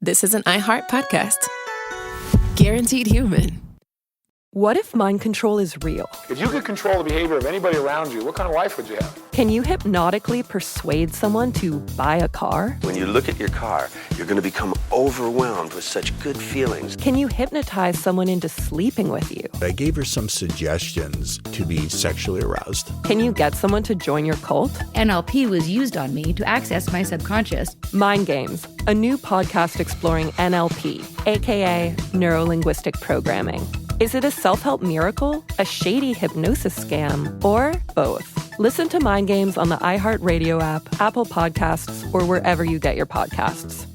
this is an iHeart podcast. Guaranteed human. What if mind control is real? If you could control the behavior of anybody around you, what kind of life would you have? Can you hypnotically persuade someone to buy a car? When you look at your car, you're going to become overwhelmed with such good feelings. Can you hypnotize someone into sleeping with you? I gave her some suggestions to be sexually aroused. Can you get someone to join your cult? NLP was used on me to access my subconscious. Mind Games, a new podcast exploring NLP, aka neuro-linguistic programming. Is it a self-help miracle, a shady hypnosis scam, or both? Listen to Mind Games on the iHeartRadio app, Apple Podcasts, or wherever you get your podcasts.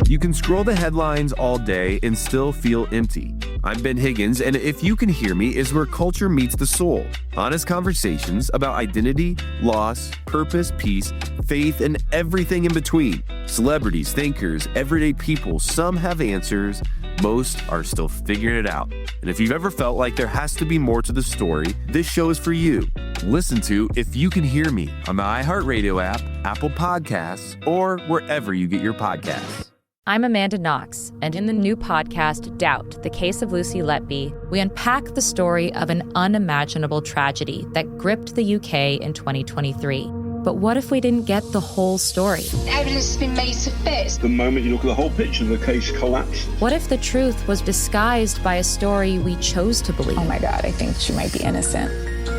You can scroll the headlines all day and still feel empty. I'm Ben Higgins, and If You Can Hear Me is where culture meets the soul. Honest conversations about identity, loss, purpose, peace, faith, and everything in between. Celebrities, thinkers, everyday people, some have answers, most are still figuring it out. And if you've ever felt like there has to be more to the story, this show is for you. Listen to If You Can Hear Me on the iHeartRadio app, Apple Podcasts, or wherever you get your podcasts. I'm Amanda Knox, and in the new podcast, Doubt, The Case of Lucy Letby, we unpack the story of an unimaginable tragedy that gripped the UK in 2023. But what if we didn't get the whole story? Evidence has been made to fit. The moment you look at the whole picture, the case collapsed. What if the truth was disguised by a story we chose to believe? Oh my God, I think she might be innocent.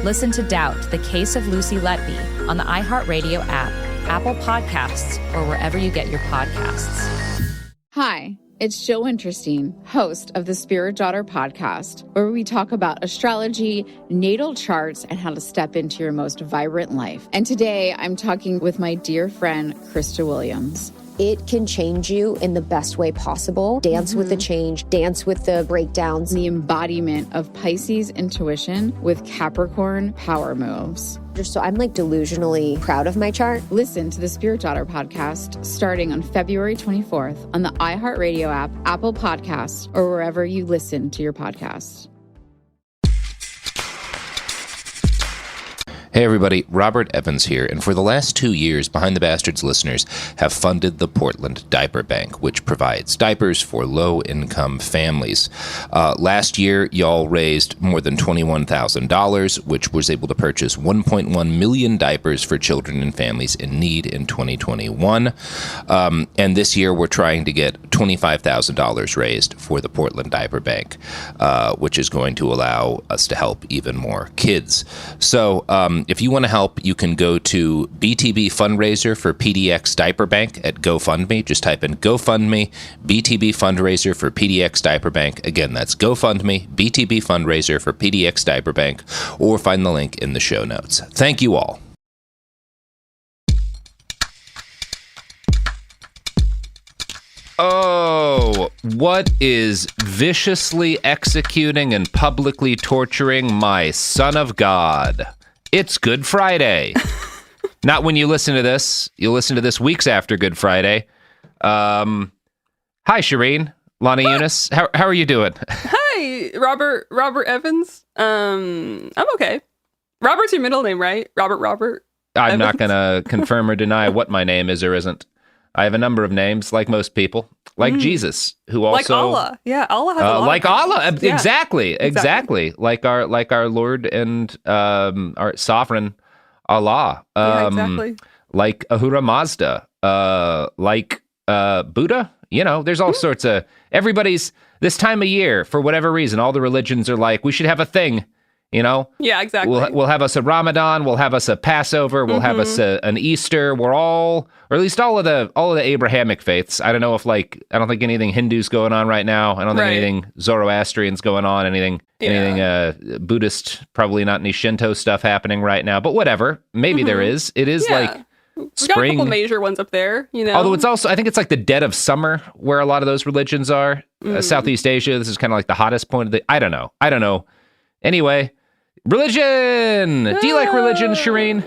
Listen to Doubt, The Case of Lucy Letby on the iHeartRadio app, Apple Podcasts, or wherever you get your podcasts. Hi, it's Jill Winterstein, host of the Spirit Daughter podcast, where we talk about astrology, natal charts, and how to step into your most vibrant life. And today I'm talking with my dear friend, Krista Williams. It can change you in the best way possible. Dance with the change, dance with the breakdowns. The embodiment of Pisces intuition with Capricorn power moves. So I'm like delusionally proud of my chart. Listen to the Spirit Daughter podcast starting on February 24th on the iHeartRadio app, Apple Podcasts, or wherever you listen to your podcasts. Hey everybody, Robert Evans here, and for the last 2 years, Behind the Bastards listeners have funded the Portland Diaper Bank, which provides diapers for low-income families. Last year, y'all raised more than $21,000, which was able to purchase 1.1 million diapers for children and families in need in 2021. And this year, we're trying to get $25,000 raised for the Portland Diaper Bank, which is going to allow us to help even more kids. So, if you want to help, you can go to BTB Fundraiser for PDX Diaper Bank at GoFundMe. Just type in GoFundMe, BTB Fundraiser for PDX Diaper Bank. Again, that's GoFundMe, BTB Fundraiser for PDX Diaper Bank, or find the link in the show notes. Thank you all. Oh, what is viciously executing and publicly torturing my son of God? It's Good Friday. Not when you listen to this. You'll listen to this weeks after Good Friday. Hi, Shereen Lani Younes. How are you doing? Hi, Robert Evans. I'm okay. Robert's your middle name, right? Robert. I'm Evans? not going to confirm or deny what my name is or isn't. I have a number of names, like most people. Like Jesus, who also... Like Allah. Yeah, Allah has a lot like of Allah. Yeah. Exactly. Like our Lord and our sovereign Allah. Exactly. Like Ahura Mazda. Like Buddha. You know, there's all sorts of... Everybody's... This time of year, for whatever reason, all the religions are like, we should have a thing. You know? Yeah, exactly. We'll have us a Ramadan. We'll have us a Passover. We'll have us an Easter. We're all, or at least all of the Abrahamic faiths. I don't know if I don't think anything Hindu's going on right now. I don't think anything Zoroastrian's going on. Anything Buddhist. Probably not any Shinto stuff happening right now. But whatever. Maybe there is. It is like we spring. got a couple major ones up there. You know. Although it's also, I think it's like the dead of summer where a lot of those religions are. Southeast Asia. This is kind of like the hottest point of the. I don't know. Anyway. Religion! Do you like religion, Shereen?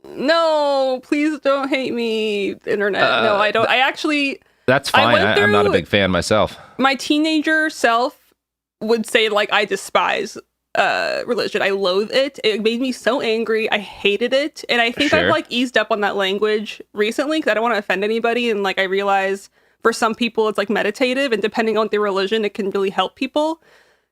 No, please don't hate me, internet. No, I don't. I actually... That's fine. I'm not a big fan myself. My teenager self would say, like, I despise religion. I loathe it. It made me so angry. I hated it. And I think I've, like, eased up on that language recently because I don't want to offend anybody. And, like, I realize For some people, it's like meditative, and depending on their religion, it can really help people.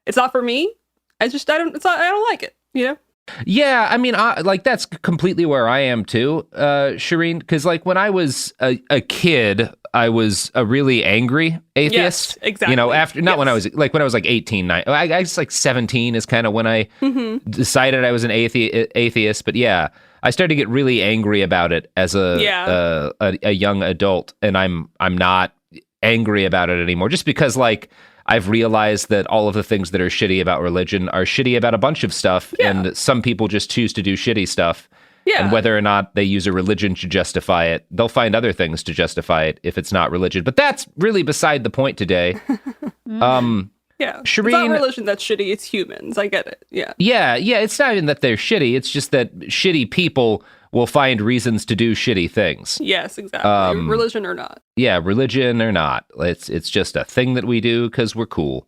It's not for me. I don't like it, you know? Yeah, I mean, like, that's completely where I am too, Shereen, because, like, when I was a kid, I was a really angry atheist. Yes, exactly. You know, when I was like 18, I guess like 17 is kind of when I decided I was an atheist. But yeah, I started to get really angry about it as a young adult, and I'm not angry about it anymore, just because, like, I've realized that all of the things that are shitty about religion are shitty about a bunch of stuff, and some people just choose to do shitty stuff. Yeah. And whether or not they use a religion to justify it, they'll find other things to justify it if it's not religion. But that's really beside the point today. Shereen, it's not religion that's shitty, it's humans. I get it. Yeah. Yeah, it's not even that they're shitty, it's just that shitty people will find reasons to do shitty things. Yes, exactly. Religion or not. Yeah, religion or not. It's just a thing that we do because we're cool.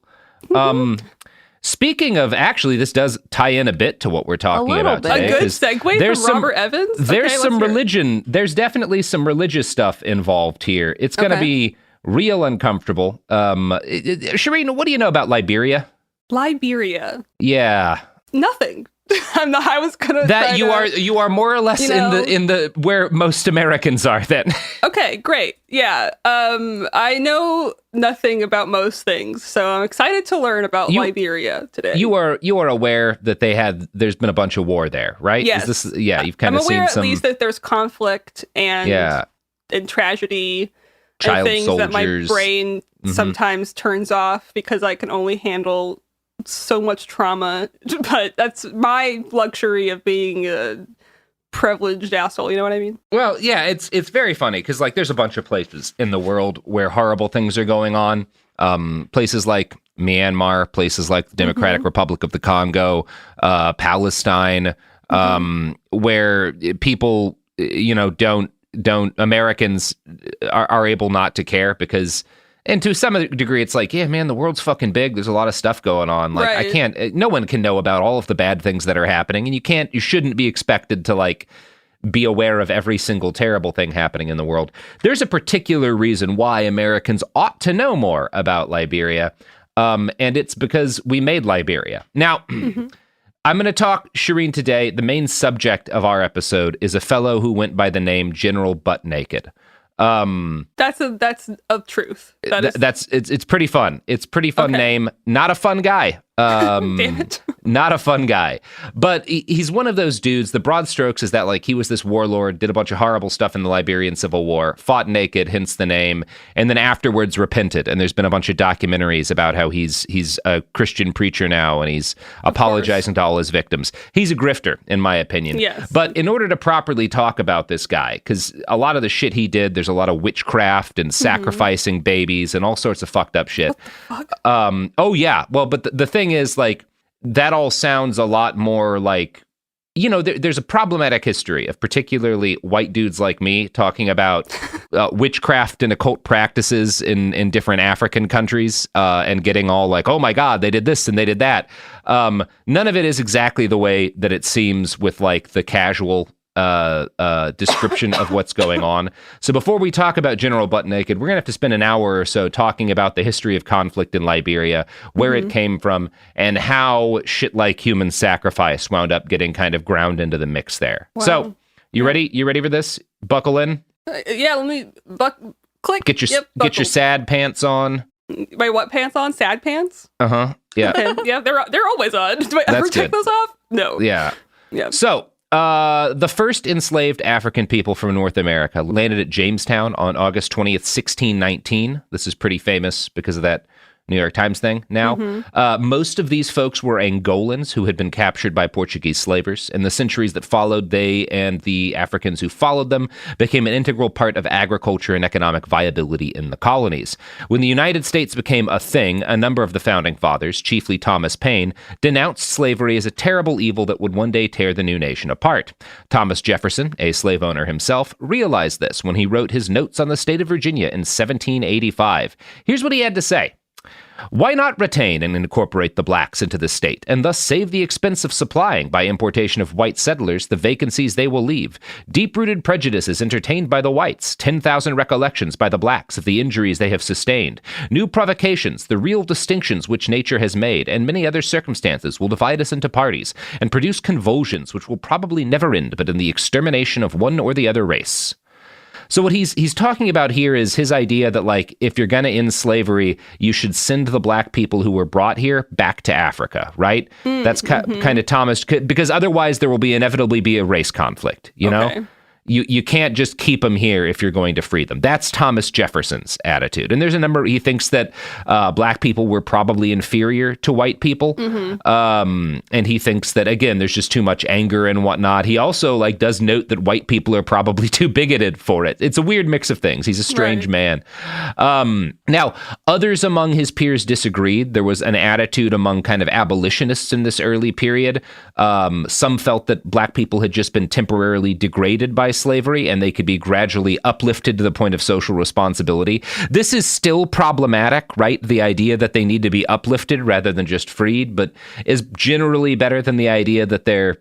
Speaking of, actually, this does tie in a bit to what we're talking about today. A good segue from Robert Evans? There's some religion. There's definitely some religious stuff involved here. It's going to be real uncomfortable. Shereen, what do you know about Liberia? Liberia? Yeah. Nothing. I was gonna. That you are more or less in the where most Americans are then. Okay, great. Yeah. I know nothing about most things, so I'm excited to learn about Liberia today. You are aware that there's been a bunch of war there, right? Yes. You've kind of seen I'm aware some, at least that there's conflict and tragedy, child and things soldiers. that my brain sometimes turns off because I can only handle so much trauma, but that's my luxury of being a privileged asshole, you know what I mean? Well, yeah, it's very funny because, like, there's a bunch of places in the world where horrible things are going on. Places like Myanmar, places like the Democratic Republic of the Congo, Palestine, where people, Americans are able not to care because. And to some degree, it's like, yeah, man, the world's fucking big. There's a lot of stuff going on. Like, no one can know about all of the bad things that are happening. And you shouldn't be expected to, like, be aware of every single terrible thing happening in the world. There's a particular reason why Americans ought to know more about Liberia. And it's because we made Liberia. Now, I'm going to talk, Shereen, today. The main subject of our episode is a fellow who went by the name General Butt Naked. That's a truth. It's pretty fun. It's pretty fun name. Not a fun guy. Damn it. Not a fun guy. But he's one of those dudes. The broad strokes is that, like, he was this warlord, did a bunch of horrible stuff in the Liberian Civil War, fought naked, hence the name, and then afterwards repented. And there's been a bunch of documentaries about how he's a Christian preacher now, and he's apologizing to all his victims. He's a grifter, in my opinion. Yes. But in order to properly talk about this guy, because a lot of the shit he did, there's a lot of witchcraft and sacrificing babies and all sorts of fucked up shit. What the fuck? Oh, yeah. Well, but the thing is, like, that all sounds a lot more like, there's a problematic history of particularly white dudes like me talking about witchcraft and occult practices in different African countries and getting all like, oh my God, they did this and they did that. None of it is exactly the way that it seems with, like, the casual description of what's going on. So before we talk about General Butt Naked, we're going to have to spend an hour or so talking about the history of conflict in Liberia, where it came from, and how shit like human sacrifice wound up getting kind of ground into the mix there. Wow. So, you ready? You ready for this? Buckle in? Yeah, let me click. Get your sad pants on. My what pants on? Sad pants? Uh-huh. Yeah. Okay. Yeah, they're always on. Do I ever take those off? No. Yeah. Yeah. So, the first enslaved African people from North America landed at Jamestown on August 20th, 1619. This is pretty famous because of that New York Times thing now. Most of these folks were Angolans who had been captured by Portuguese slavers. In the centuries that followed, they and the Africans who followed them became an integral part of agriculture and economic viability in the colonies. When the United States became a thing, a number of the founding fathers, chiefly Thomas Paine, denounced slavery as a terrible evil that would one day tear the new nation apart. Thomas Jefferson, a slave owner himself, realized this when he wrote his Notes on the State of Virginia in 1785. Here's what he had to say. Why not retain and incorporate the blacks into the state, and thus save the expense of supplying by importation of white settlers the vacancies they will leave? Deep-rooted prejudices entertained by the whites, 10,000 recollections by the blacks of the injuries they have sustained, new provocations, the real distinctions which nature has made, and many other circumstances will divide us into parties and produce convulsions which will probably never end but in the extermination of one or the other race. So what he's talking about here is his idea that, like, if you're going to end slavery, you should send the black people who were brought here back to Africa, right? That's kind of Thomas, because otherwise there will inevitably be a race conflict, you know? You can't just keep them here if you're going to free them. That's Thomas Jefferson's attitude. And there's a number, he thinks that black people were probably inferior to white people. And he thinks that, again, there's just too much anger and whatnot. He also does note that white people are probably too bigoted for it. It's a weird mix of things. He's a strange man. Now, others among his peers disagreed. There was an attitude among kind of abolitionists in this early period. Some felt that black people had just been temporarily degraded by slavery and they could be gradually uplifted to the point of social responsibility. This is still problematic, right? The idea that they need to be uplifted rather than just freed, but is generally better than the idea that they're,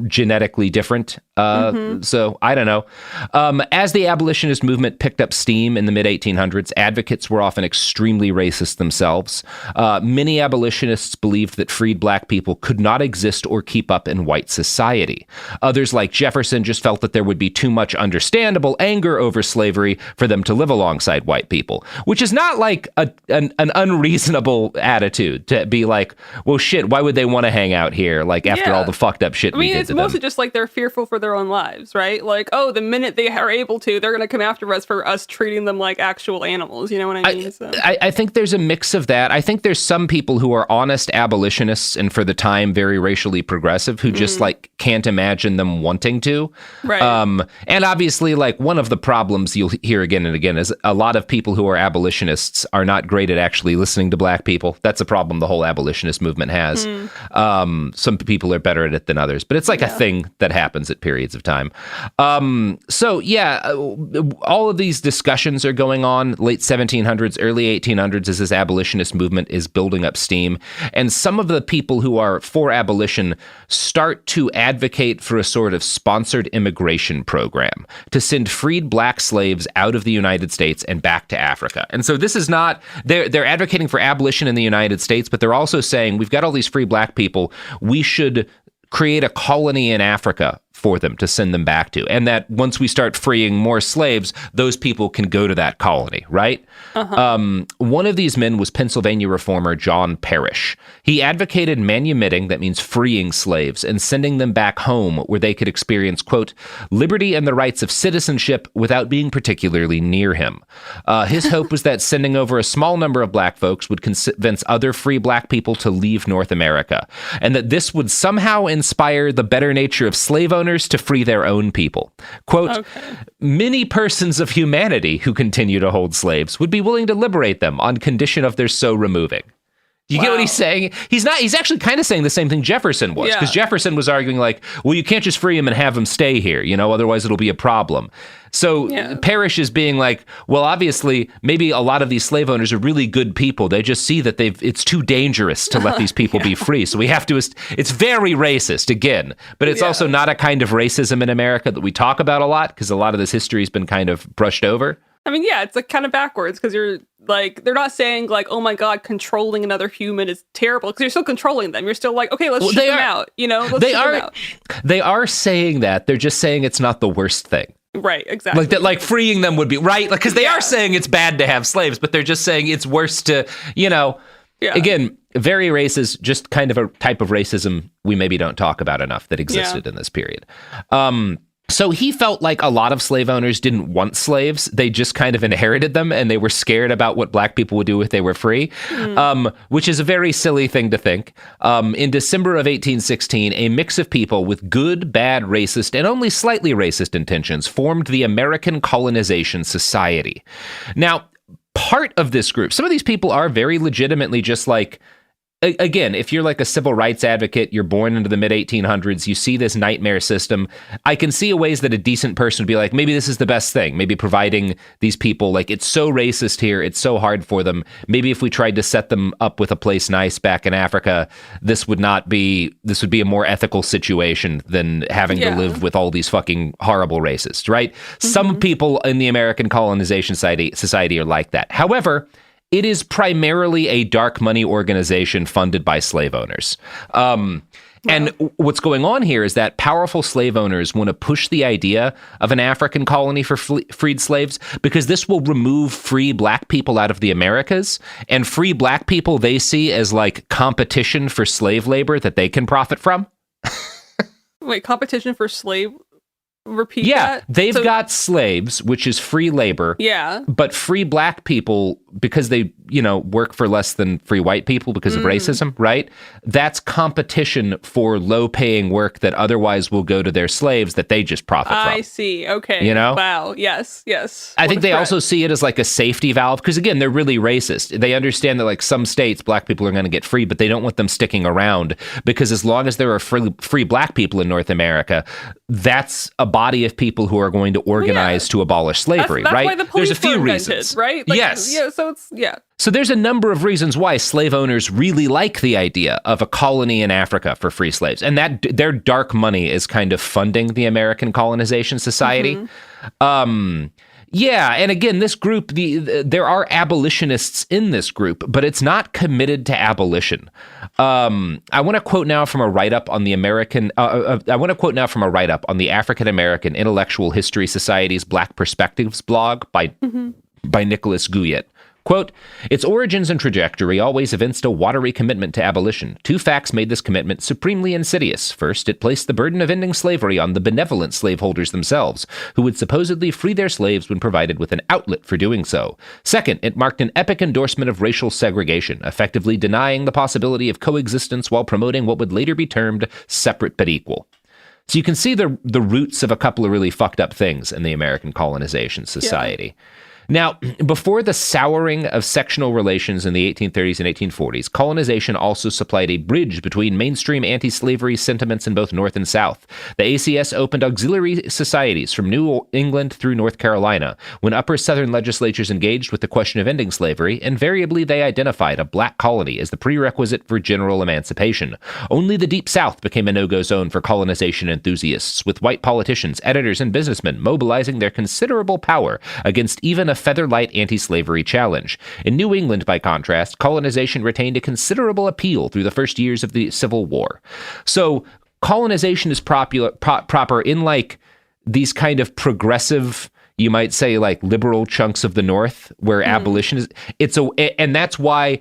genetically different. So I don't know. As the abolitionist movement picked up steam in the mid-1800s, advocates were often extremely racist themselves. Many abolitionists believed that freed black people could not exist or keep up in white society. Others, like Jefferson, just felt that there would be too much understandable anger over slavery for them to live alongside white people, which is not like an unreasonable attitude to be like, well, shit, why would they want to hang out here? After all the fucked up shit we did to them. It's mostly just they're fearful for their own lives, right? The minute they are able to, they're going to come after us for us treating them like actual animals. You know what I mean? I think there's a mix of that. I think there's some people who are honest abolitionists and for the time very racially progressive who just can't imagine them wanting to. Right. And obviously, one of the problems you'll hear again and again is a lot of people who are abolitionists are not great at actually listening to black people. That's a problem the whole abolitionist movement has. Some people are better at it than others, but it's a thing that happens at periods of time. All of these discussions are going on late 1700s, early 1800s as this abolitionist movement is building up steam. And some of the people who are for abolition start to advocate for a sort of sponsored immigration program to send freed black slaves out of the United States and back to Africa. And so this is not, they're advocating for abolition in the United States, but they're also saying we've got all these free black people. We should create a colony in Africa for them to send them back to. And that once we start freeing more slaves, those people can go to that colony, right? One of these men was Pennsylvania reformer John Parrish. He advocated manumitting, that means freeing slaves, and sending them back home where they could experience, quote, liberty and the rights of citizenship without being particularly near him. His hope was that sending over a small number of black folks would convince other free black people to leave North America, and that this would somehow inspire the better nature of slave owners to free their own people. Quote, many persons of humanity who continue to hold slaves would be willing to liberate them on condition of their so removing. You get what he's saying? He's actually kind of saying the same thing Jefferson was, because Jefferson was arguing well, you can't just free him and have him stay here, otherwise it'll be a problem. So Parrish is being well, obviously, maybe a lot of these slave owners are really good people. They just see that it's too dangerous to let these people be free. So we have to, it's very racist, again, but it's also not a kind of racism in America that we talk about a lot, because a lot of this history has been kind of brushed over. I mean, it's kind of backwards, because you're they're not saying oh my God, controlling another human is terrible, because you're still controlling them. You're still okay, let's shoot them out. Let's shoot them out. They are saying that. They're just saying it's not the worst thing. Right, exactly. Freeing them would be right, because they are saying it's bad to have slaves, but they're just saying it's worse to, again, very racist, just kind of a type of racism we maybe don't talk about enough that existed in this period. So he felt like a lot of slave owners didn't want slaves. They just kind of inherited them, and they were scared about what black people would do if they were free, which is a very silly thing to think. In December of 1816, a mix of people with good, bad, racist, and only slightly racist intentions formed the American Colonization Society. Now, part of this group, some of these people are very legitimately just again, if you're like a civil rights advocate, you're born into the mid 1800s, you see this nightmare system, I can see ways that a decent person would be like, maybe this is the best thing. Maybe providing these people, like, it's so racist here, it's so hard for them. Maybe if we tried to set them up with a place nice back in Africa, this would be a more ethical situation than having to live with all these fucking horrible racists, right? Some people in the American colonization society are like that. However, it is primarily a dark money organization funded by slave owners. And what's going on here is that powerful slave owners want to push the idea of an African colony for freed slaves because this will remove free black people out of the Americas, and free black people they see as like competition for slave labor that they can profit from. Wait, competition for slave? Repeat that? Yeah, they've got slaves, which is free labor. Yeah. But free black people, because they, work for less than free white people because of racism, right? That's competition for low-paying work that otherwise will go to their slaves that they just profit from. I see. Okay. Wow. Yes. I think they also see it as like a safety valve because, again, they're really racist. They understand that, like, some states, black people are going to get free, but they don't want them sticking around because as long as there are free black people in North America, that's a body of people who are going to organize to abolish slavery, that's right? Why the police There's a few were invented, reasons, right? Yes. Yeah. So it's So there's a number of reasons why slave owners really like the idea of a colony in Africa for free slaves, and that their dark money is kind of funding the American colonization society. Yeah, and again, this group, there are abolitionists in this group, but it's not committed to abolition. I want to quote now from a write-up on the African American Intellectual History Society's Black Perspectives blog by Nicholas Guyot. Quote, its origins and trajectory always evinced a watery commitment to abolition. Two facts made this commitment supremely insidious. First, it placed the burden of ending slavery on the benevolent slaveholders themselves, who would supposedly free their slaves when provided with an outlet for doing so. Second, it marked an epic endorsement of racial segregation, effectively denying the possibility of coexistence while promoting what would later be termed separate but equal. So you can see the roots of a couple of really fucked up things in the American colonization society. Yeah. Now, before the souring of sectional relations in the 1830s and 1840s, colonization also supplied a bridge between mainstream anti-slavery sentiments in both North and South. The ACS opened auxiliary societies from New England through North Carolina. When upper Southern legislatures engaged with the question of ending slavery, invariably they identified a black colony as the prerequisite for general emancipation. Only the Deep South became a no-go zone for colonization enthusiasts, with white politicians, editors, and businessmen mobilizing their considerable power against even a feather-light anti-slavery challenge. In New England, by contrast, colonization retained a considerable appeal through the first years of the Civil War. So colonization is proper in like these kind of progressive, you might say, like liberal chunks of the North where abolition is. And that's why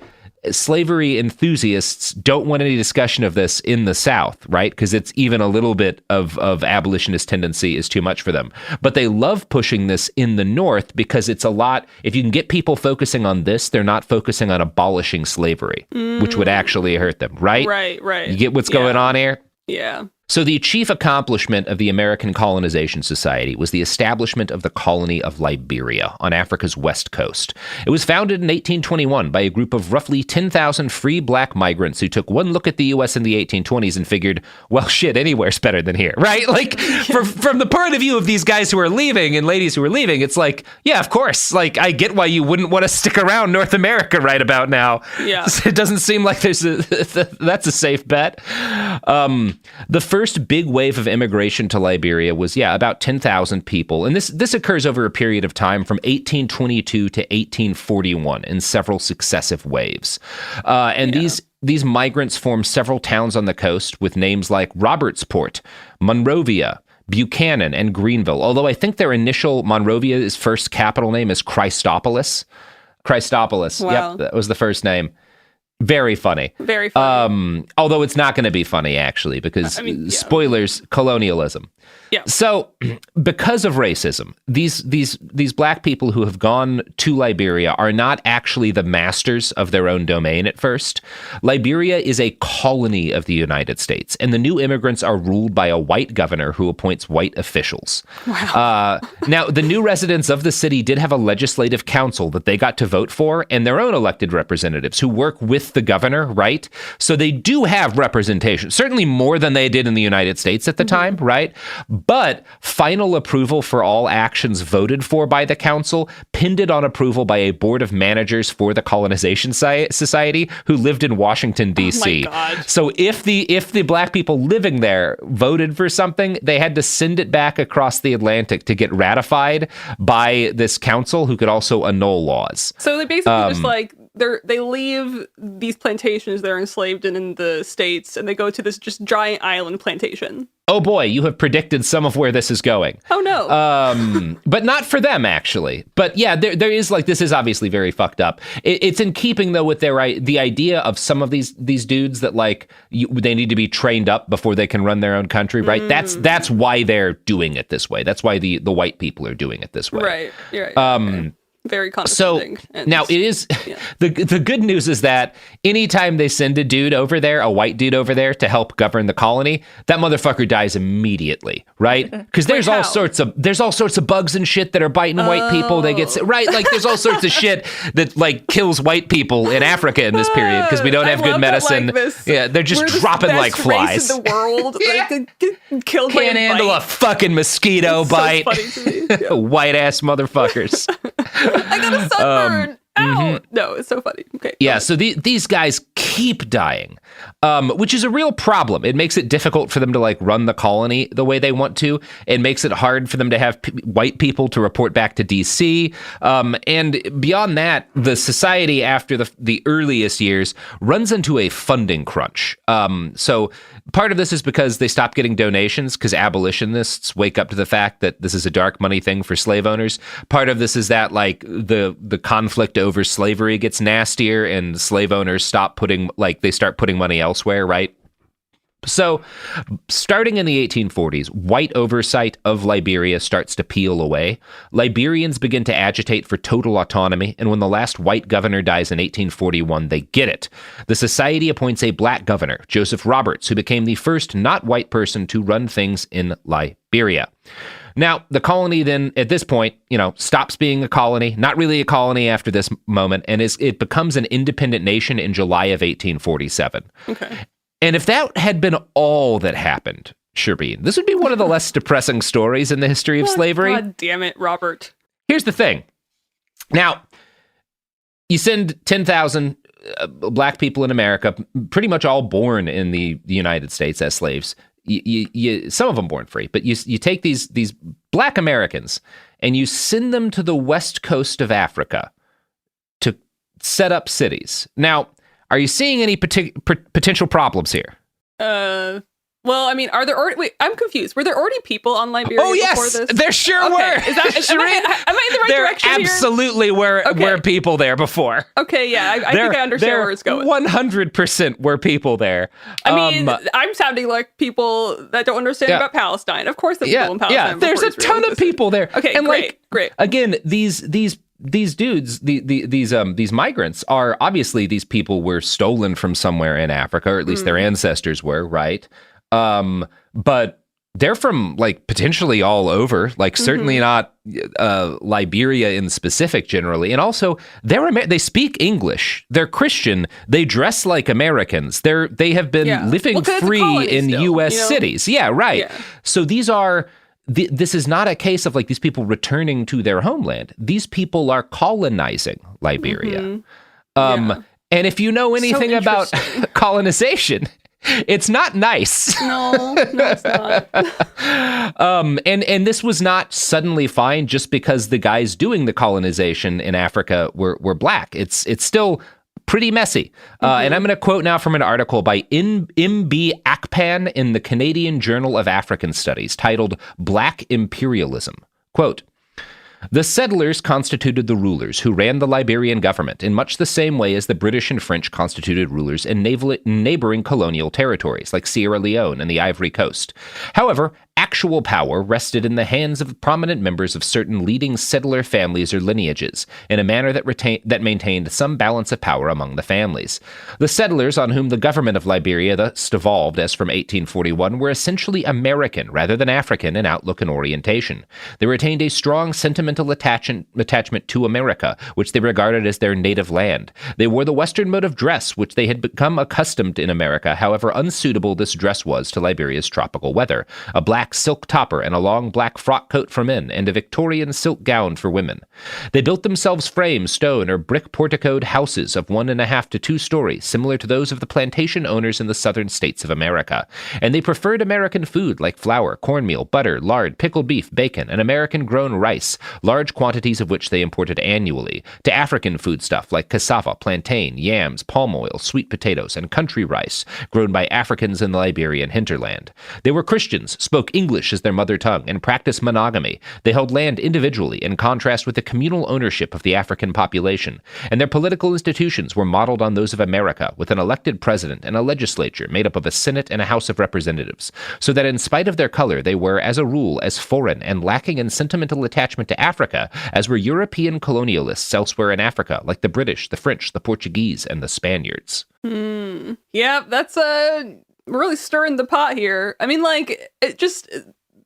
slavery enthusiasts don't want any discussion of this in the South, right? Because it's even a little bit of abolitionist tendency is too much for them. But they love pushing this in the North because it's a lot. If you can get people focusing on this, they're not focusing on abolishing slavery, which would actually hurt them, right? Right. You get what's going on here? Yeah. So the chief accomplishment of the American Colonization Society was the establishment of the colony of Liberia on Africa's west coast. It was founded in 1821 by a group of roughly 10,000 free black migrants who took one look at the U.S. in the 1820s and figured, well, shit, anywhere's better than here, right? Like, from the point of view of these guys who are leaving and ladies who are leaving, it's like, yeah, of course. Like, I get why you wouldn't want to stick around North America right about now. Yeah. It doesn't seem like that's a safe bet. The first big wave of immigration to Liberia was, about 10,000 people. And this occurs over a period of time from 1822 to 1841 in several successive waves. These migrants formed several towns on the coast with names like Robertsport, Monrovia, Buchanan, and Greenville. Although I think their initial, Monrovia's first capital name is Christopolis. Wow. Yep, that was the first name. Very funny. Very funny. Although it's not going to be funny, actually, because spoilers, colonialism. Yeah. So, because of racism, these black people who have gone to Liberia are not actually the masters of their own domain at first. Liberia is a colony of the United States, and the new immigrants are ruled by a white governor who appoints white officials. Wow. Now, the new residents of the city did have a legislative council that they got to vote for, and their own elected representatives who work with the governor, right? So they do have representation, certainly more than they did in the United States at the time, right? But final approval for all actions voted for by the council pinned on approval by a board of managers for the Colonization Society who lived in Washington, D.C. Oh my God. So if the black people living there voted for something, they had to send it back across the Atlantic to get ratified by this council who could also annul laws. So they basically just like they leave these plantations they're enslaved in the States, and they go to this just giant island plantation. Oh boy, you have predicted some of where this is going. Oh no. But not for them, actually. But yeah, there is like, this is obviously very fucked up. It's in keeping though with the idea of some of these dudes that like they need to be trained up before they can run their own country, right? That's why they're doing it this way. That's why the white people are doing it this way. Right. You're right. Very condescending. So now it is the good news is that anytime they send a dude over there, a white dude over there to help govern the colony, that motherfucker dies immediately, right? Because there's all sorts of bugs and shit that are biting white people. They get sick, right? Like there's all sorts of shit that like kills white people in Africa in this period because we don't have good medicine. They're just dropping like flies. Race in the world. Like, killed Can't handle a fucking mosquito bite. So funny to me. White ass motherfuckers. I got a sunburn. Ow! No, it's so funny. Okay. Yeah, so these guys keep dying, which is a real problem. It makes it difficult for them to like run the colony the way they want to. It makes it hard for them to have white people to report back to DC. And beyond that, the society after the earliest years runs into a funding crunch. So part of this is because they stop getting donations because abolitionists wake up to the fact that this is a dark money thing for slave owners. Part of this is that like the conflict over slavery gets nastier and slave owners start putting money elsewhere, right? So starting in the 1840s, white oversight of Liberia starts to peel away. Liberians begin to agitate for total autonomy, and when the last white governor dies in 1841, they get it. The society appoints a black governor, Joseph Roberts, who became the first not white person to run things in Liberia. Now, the colony then, at this point, stops being a colony, not really a colony after this moment, and it becomes an independent nation in July of 1847. Okay. And if that had been all that happened, Shereen, this would be one of the less depressing stories in the history of slavery. God damn it, Robert. Here's the thing. Now, you send 10,000 black people in America, pretty much all born in the United States as slaves. You some of them born free, but you take these black Americans and you send them to the west coast of Africa to set up cities. Now, are you seeing any potential problems here? Well, I mean, are there already... Wait, I'm confused. Were there already people on Liberia before this? There sure were. Am I in the right direction here? There absolutely were people there before. Okay, yeah, I think I understand where it's going. 100% were people there. I mean, I'm sounding like people that don't understand about Palestine. Of course there's people in Palestine. Yeah, there's a ton of people there. Okay, and great. Again, these dudes, these migrants are obviously, these people were stolen from somewhere in Africa, or at least their ancestors were, right? But they're from like potentially all over, like certainly not Liberia in specific generally. And also they speak English. They're Christian. They dress like Americans. They have been living free in U.S. cities. Yeah, right. Yeah. So these are... This is not a case of like these people returning to their homeland. These people are colonizing Liberia. And if you know anything about colonization, it's not nice. No, it's not. And this was not suddenly fine just because the guys doing the colonization in Africa were black. It's still pretty messy. And I'm going to quote now from an article by M.B. Akpan in the Canadian Journal of African Studies titled Black Imperialism. Quote, "The settlers constituted the rulers who ran the Liberian government in much the same way as the British and French constituted rulers in neighboring colonial territories like Sierra Leone and the Ivory Coast. However, Actual power rested in the hands of prominent members of certain leading settler families or lineages, in a manner that maintained some balance of power among the families. The settlers on whom the government of Liberia thus devolved as from 1841 were essentially American rather than African in outlook and orientation. They retained a strong sentimental attachment to America, which they regarded as their native land. They wore the Western mode of dress, which they had become accustomed in America, however unsuitable this dress was to Liberia's tropical weather. A black silk topper and a long black frock coat for men, and a Victorian silk gown for women. They built themselves frame, stone, or brick porticoed houses of 1.5 to 2 stories, similar to those of the plantation owners in the southern states of America. And they preferred American food like flour, cornmeal, butter, lard, pickled beef, bacon, and American-grown rice, large quantities of which they imported annually, to African foodstuff like cassava, plantain, yams, palm oil, sweet potatoes, and country rice, grown by Africans in the Liberian hinterland. They were Christians, spoke English as their mother tongue, and practiced monogamy. They held land individually, in contrast with the communal ownership of the African population, and their political institutions were modeled on those of America, with an elected president and a legislature made up of a Senate and a House of Representatives, so that in spite of their color, they were, as a rule, as foreign and lacking in sentimental attachment to Africa as were European colonialists elsewhere in Africa, like the British, the French, the Portuguese, and the Spaniards. Yeah, that's really stirring the pot here. I mean, like,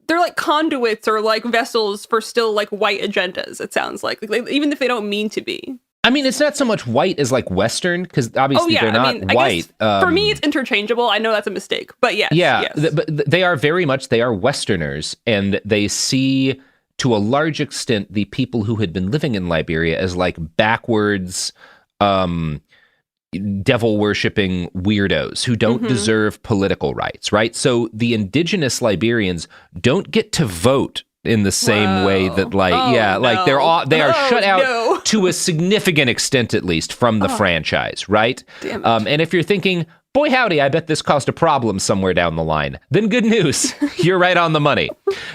they're like conduits or like vessels for still like white agendas, it sounds like even if they don't mean to be. I mean, it's not so much white as like Western, because obviously they're not white. For me, it's interchangeable. I know that's a mistake, but yes. Yeah, yes. But they are they are Westerners, and they see, to a large extent, the people who had been living in Liberia as like backwards, devil-worshipping weirdos who don't deserve political rights, right? So the indigenous Liberians don't get to vote in the same way that they are shut out to a significant extent, at least, from the franchise, right? Damn it. And if you're thinking, boy howdy, I bet this caused a problem somewhere down the line, then good news, you're right on the money.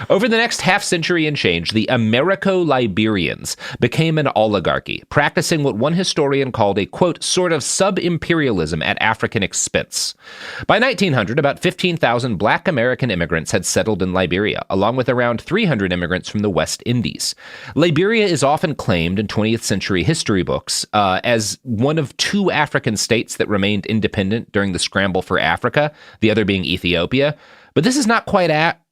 Over the next half century and change, the Americo-Liberians became an oligarchy, practicing what one historian called a, quote, sort of sub-imperialism at African expense. By 1900, about 15,000 black American immigrants had settled in Liberia, along with around 300 immigrants from the West Indies. Liberia is often claimed in 20th century history books as one of 2 African states that remained independent during the scramble for Africa, the other being Ethiopia. But this is not quite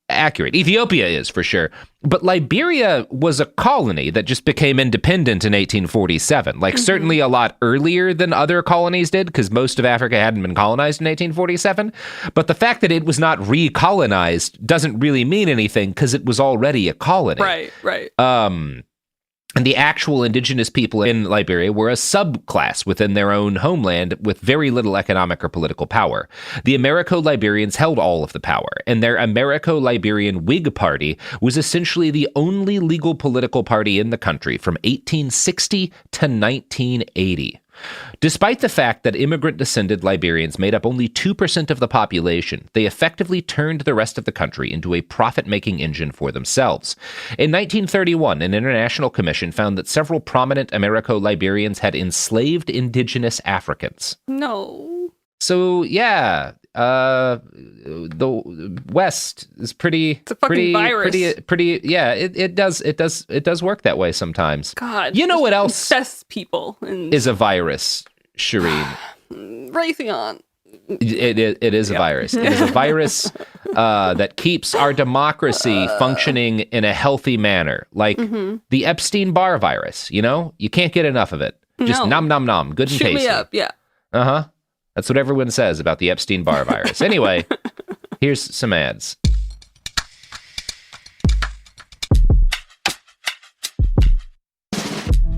accurate. Ethiopia is, for sure. But Liberia was a colony that just became independent in 1847. Like, certainly a lot earlier than other colonies did, because most of Africa hadn't been colonized in 1847. But the fact that it was not recolonized doesn't really mean anything, because it was already a colony. Right. And the actual indigenous people in Liberia were a subclass within their own homeland with very little economic or political power. The Americo-Liberians held all of the power, and their Americo-Liberian Whig Party was essentially the only legal political party in the country from 1860 to 1980. Despite the fact that immigrant-descended Liberians made up only 2% of the population, they effectively turned the rest of the country into a profit-making engine for themselves. In 1931, an international commission found that several prominent Americo-Liberians had enslaved indigenous Africans. No. So, yeah, the West is pretty. It's a fucking virus. Yeah, it does work that way sometimes. God, you know what else? Obsessed people is a virus, Shereen. Raytheon. It is a virus. It is a virus that keeps our democracy functioning in a healthy manner, like the Epstein-Barr virus. You know, you can't get enough of it. Just nom nom nom, good and tasty. Shoot me up, yeah. That's what everyone says about the Epstein-Barr virus. Anyway, here's some ads.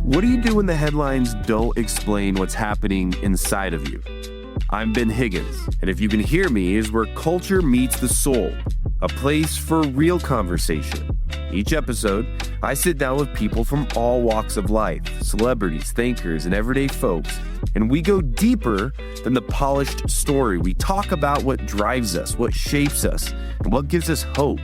What do you do when the headlines don't explain what's happening inside of you? I'm Ben Higgins, and if you can hear me, is where culture meets the soul, a place for real conversation. Each episode, I sit down with people from all walks of life, celebrities, thinkers, and everyday folks, and we go deeper than the polished story. We talk about what drives us, what shapes us, and what gives us hope.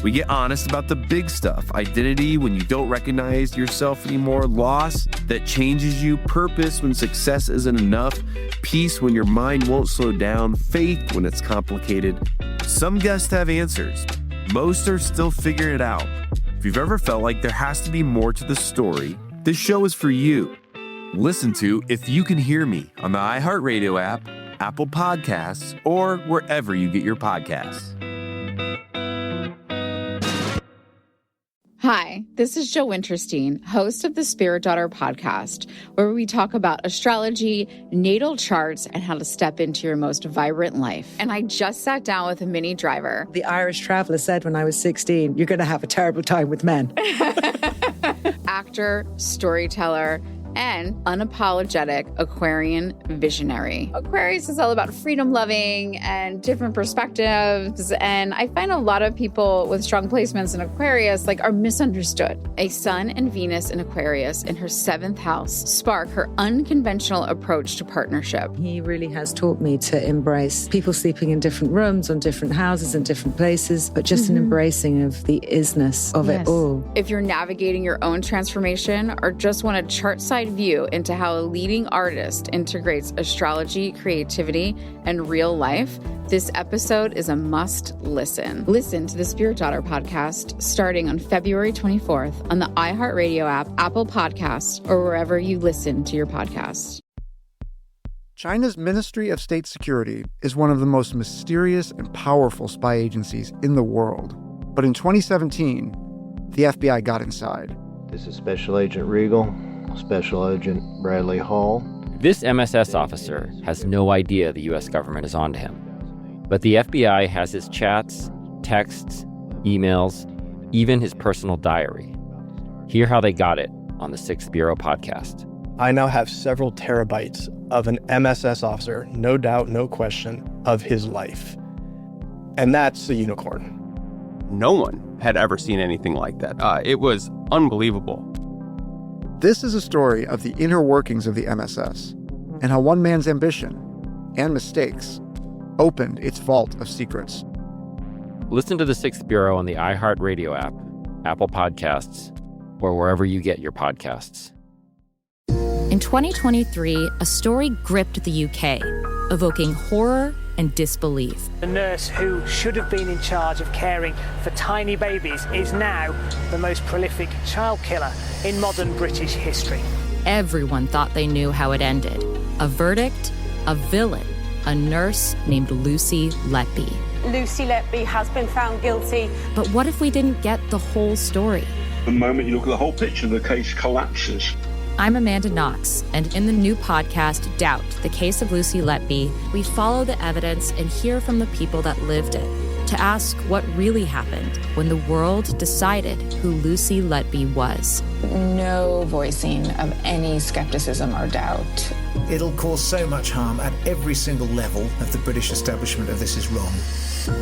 We get honest about the big stuff, identity when you don't recognize yourself anymore, loss that changes you, purpose when success isn't enough, peace when your mind won't slow down, faith when it's complicated. Some guests have answers. Most are still figuring it out. If you've ever felt like there has to be more to the story, this show is for you. Listen to If You Can Hear Me on the iHeartRadio app, Apple Podcasts, or wherever you get your podcasts. Hi, this is Jo Winterstein, host of the Spirit Daughter podcast, where we talk about astrology, natal charts, and how to step into your most vibrant life. And I just sat down with a Minnie Driver. The Irish traveller said when I was 16, you're going to have a terrible time with men. Actor, storyteller, and unapologetic Aquarian visionary. Aquarius is all about freedom loving and different perspectives. And I find a lot of people with strong placements in Aquarius are misunderstood. A Sun and Venus in Aquarius in her 7th house spark her unconventional approach to partnership. He really has taught me to embrace people sleeping in different rooms, on different houses, in different places, but just an embracing of the isness of it all. If you're navigating your own transformation or just want a chart side view into how a leading artist integrates astrology, creativity, and real life, this episode is a must listen. Listen to the Spirit Daughter podcast starting on February 24th on the iHeartRadio app, Apple Podcasts, or wherever you listen to your podcasts. China's Ministry of State Security is one of the most mysterious and powerful spy agencies in the world. But in 2017, the FBI got inside. This is Special Agent Regal. Special Agent Bradley Hall. This MSS officer has no idea the U.S. government is onto him. But the FBI has his chats, texts, emails, even his personal diary. Hear how they got it on the 6th Bureau podcast. I now have several terabytes of an MSS officer, no doubt, no question, of his life. And that's a unicorn. No one had ever seen anything like that. It was unbelievable. This is a story of the inner workings of the MSS and how one man's ambition and mistakes opened its vault of secrets. Listen to the 6th Bureau on the iHeartRadio app, Apple Podcasts, or wherever you get your podcasts. In 2023, a story gripped the UK, evoking horror and disbelief. The nurse who should have been in charge of caring for tiny babies is now the most prolific child killer in modern British history. Everyone thought they knew how it ended. A verdict, a villain, a nurse named Lucy Letby. Lucy Letby has been found guilty. But what if we didn't get the whole story? The moment you look at the whole picture, the case collapses. I'm Amanda Knox, and in the new podcast, Doubt, the Case of Lucy Letby, we follow the evidence and hear from the people that lived it to ask what really happened when the world decided who Lucy Letby was. No voicing of any skepticism or doubt. It'll cause so much harm at every single level of the British establishment of this is wrong.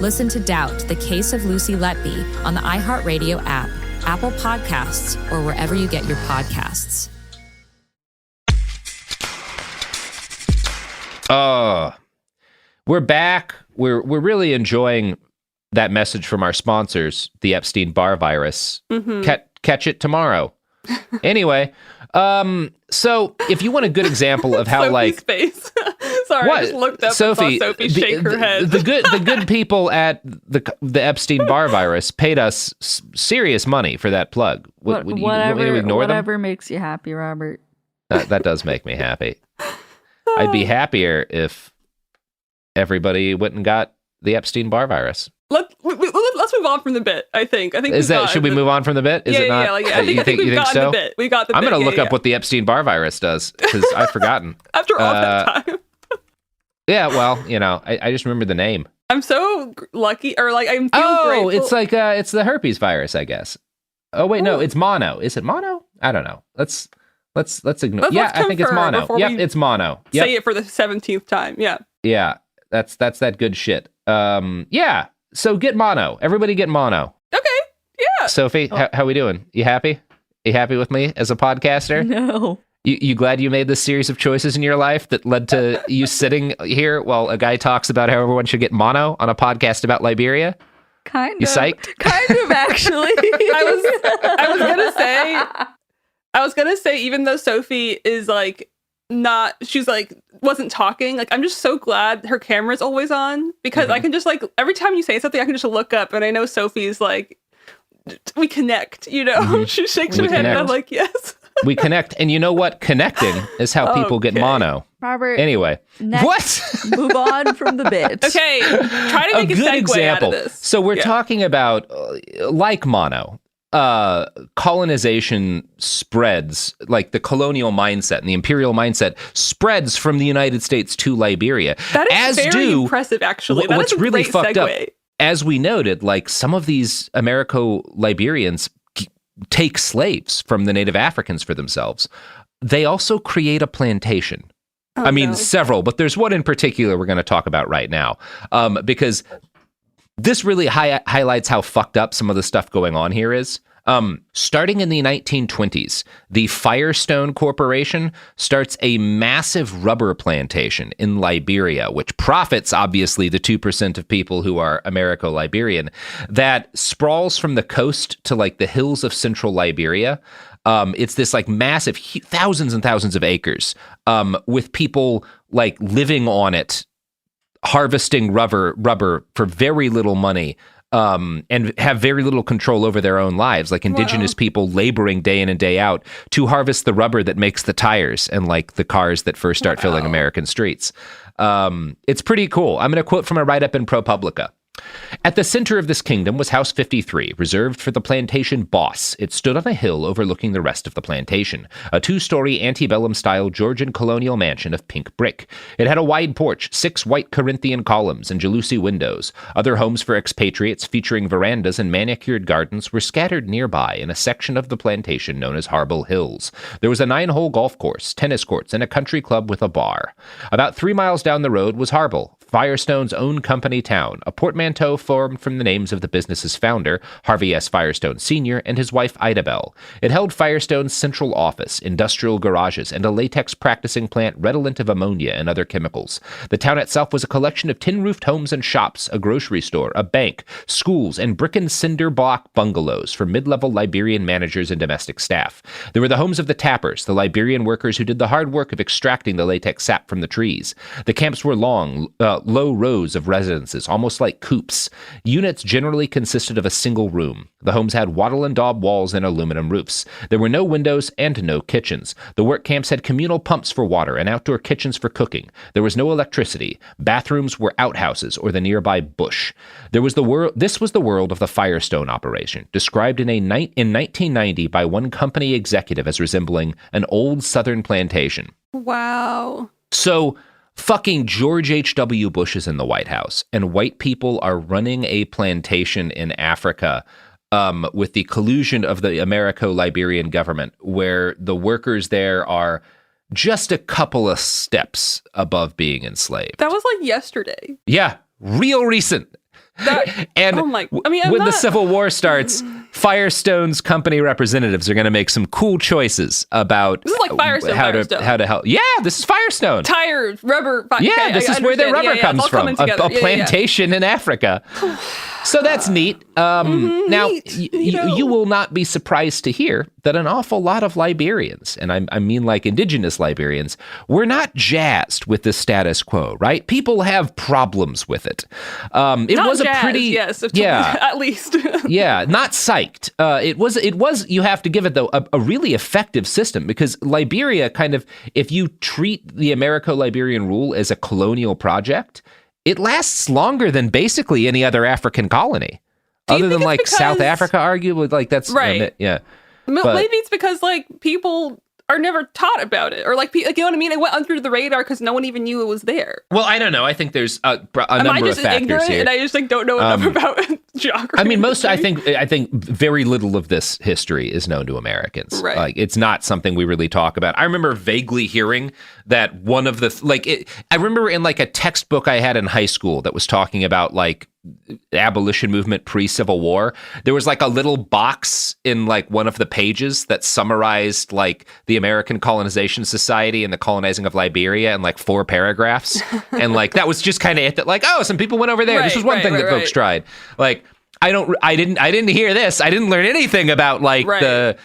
Listen to Doubt, the Case of Lucy Letby on the iHeartRadio app, Apple Podcasts, or wherever you get your podcasts. We're back. We're really enjoying that message from our sponsors, the Epstein-Barr virus. Catch it tomorrow. Anyway, so if you want a good example of how Sophie's face. Sorry, what? I just looked up Sophie, and saw Sophie shake her head. The good people at the Epstein-Barr virus paid us serious money for that plug. Whatever, you want me to ignore whatever them? makes you happy, Robert. That does make me happy. I'd be happier if everybody went and got the Epstein-Barr virus. Let's move on from the bit. I think. Should we move on from the bit? Is it not? Yeah. I think we've gotten so? the bit. We got the bit. I'm going to look up what the Epstein-Barr virus does because I've forgotten. After all that time. Yeah, well, I just remember the name. I'm so lucky, or I'm feeling grateful. It's the herpes virus, I guess. Oh wait, no, it's mono. Is it mono? I don't know. Let's ignore. I think it's mono. Yep, it's mono. Yep. Say it for the 17th time. Yeah. Yeah, that's that good shit. Yeah. So get mono. Everybody get mono. Okay. Yeah. Sophie, how we doing? You happy? You happy with me as a podcaster? No. You glad you made this series of choices in your life that led to you sitting here while a guy talks about how everyone should get mono on a podcast about Liberia? Kind you of. Psyched? Kind of, actually. I was gonna say, even though Sophie is she's wasn't talking, like, I'm just so glad her camera's always on, because I can just, like, every time you say something, I can just look up, and I know Sophie's like, we connect, you know? She shakes her head, and I'm like, yes. We connect, and you know what? Connecting is how people get mono. Robert. Anyway, what? Move on from the bit. Okay, try to make a good segue example. out of this. So we're talking about, like mono, colonization spreads, like the colonial mindset and the imperial mindset spreads from the United States to Liberia. That is very impressive, actually. That what's is a really great fucked segue. up, as we noted, like some of these Americo-Liberians take slaves from the native Africans for themselves. They also create a plantation. I mean, several, but there's one in particular we're going to talk about right now, because this really highlights how fucked up some of the stuff going on here is. Starting in the 1920s, the Firestone Corporation starts a massive rubber plantation in Liberia, which profits, obviously, the 2% of people who are Americo-Liberian, that sprawls from the coast to, like, the hills of central Liberia. It's this, like, massive, thousands and thousands of acres, with people, like, living on it, harvesting rubber for very little money, and have very little control over their own lives, like indigenous people laboring day in and day out to harvest the rubber that makes the tires and, like, the cars that first start filling American streets. It's pretty cool. I'm going to quote from a write-up in ProPublica. At the center of this kingdom was House 53, reserved for the plantation boss. It stood on a hill overlooking the rest of the plantation, a 2-story antebellum-style Georgian colonial mansion of pink brick. It had a wide porch, 6 white Corinthian columns, and jalousie windows. Other homes for expatriates featuring verandas and manicured gardens were scattered nearby in a section of the plantation known as Harble Hills. There was a 9-hole golf course, tennis courts, and a country club with a bar. About 3 miles down the road was Harble, Firestone's own company town, a portmanteau formed from the names of the business's founder, Harvey S. Firestone Sr., and his wife, Ida Bell. It held Firestone's central office, industrial garages, and a latex practicing plant redolent of ammonia and other chemicals. The town itself was a collection of tin-roofed homes and shops, a grocery store, a bank, schools, and brick and cinder block bungalows for mid-level Liberian managers and domestic staff. There were the homes of the tappers, the Liberian workers who did the hard work of extracting the latex sap from the trees. The camps were long, low rows of residences, almost like coops. Units generally consisted of a single room. The homes had wattle and daub walls and aluminum roofs. There were no windows and no kitchens. The work camps had communal pumps for water and outdoor kitchens for cooking. There was no electricity. Bathrooms were outhouses or the nearby bush. This was the world of the Firestone operation, described in 1990 by one company executive as resembling an old southern plantation. Wow. So, fucking George H.W. Bush is in the White House, and white people are running a plantation in Africa with the collusion of the Americo-Liberian government, where the workers there are just a couple of steps above being enslaved. That was like yesterday. Yeah, real recent. The Civil War starts, Firestone's company representatives are going to make some cool choices about this is like Firestone, how to help. Yeah, this is Firestone. Tires, rubber. Yeah, this is where their rubber comes from. A plantation in Africa. So that's neat. Now, you will not be surprised to hear that an awful lot of Liberians, and I mean like indigenous Liberians, were not jazzed with the status quo, right? People have problems with it. It not was jazzed, a pretty, yes, at least. Yeah, not psyched. It was. You have to give it though a really effective system, because Liberia kind of, if you treat the Americo-Liberian rule as a colonial project, it lasts longer than basically any other African colony, other than like South Africa, arguably. Like that's right. Yeah, maybe it's because like people are never taught about it, or like you know what I mean. It went under the radar because no one even knew it was there. Well, I don't know. I think there's a number of factors here. Am I just ignorant and I just like don't know enough about geography? I mean, I think very little of this history is known to Americans. Right. Like it's not something we really talk about. I remember vaguely hearing that one of the I remember in like a textbook I had in high school that was talking about like abolition movement pre-Civil War, there was like a little box in like one of the pages that summarized like the American Colonization Society and the colonizing of Liberia in like 4 paragraphs. And like that was just kind of it, that like, oh, some people went over there. This was one thing that folks tried. Like I didn't hear this. I didn't learn anything about like the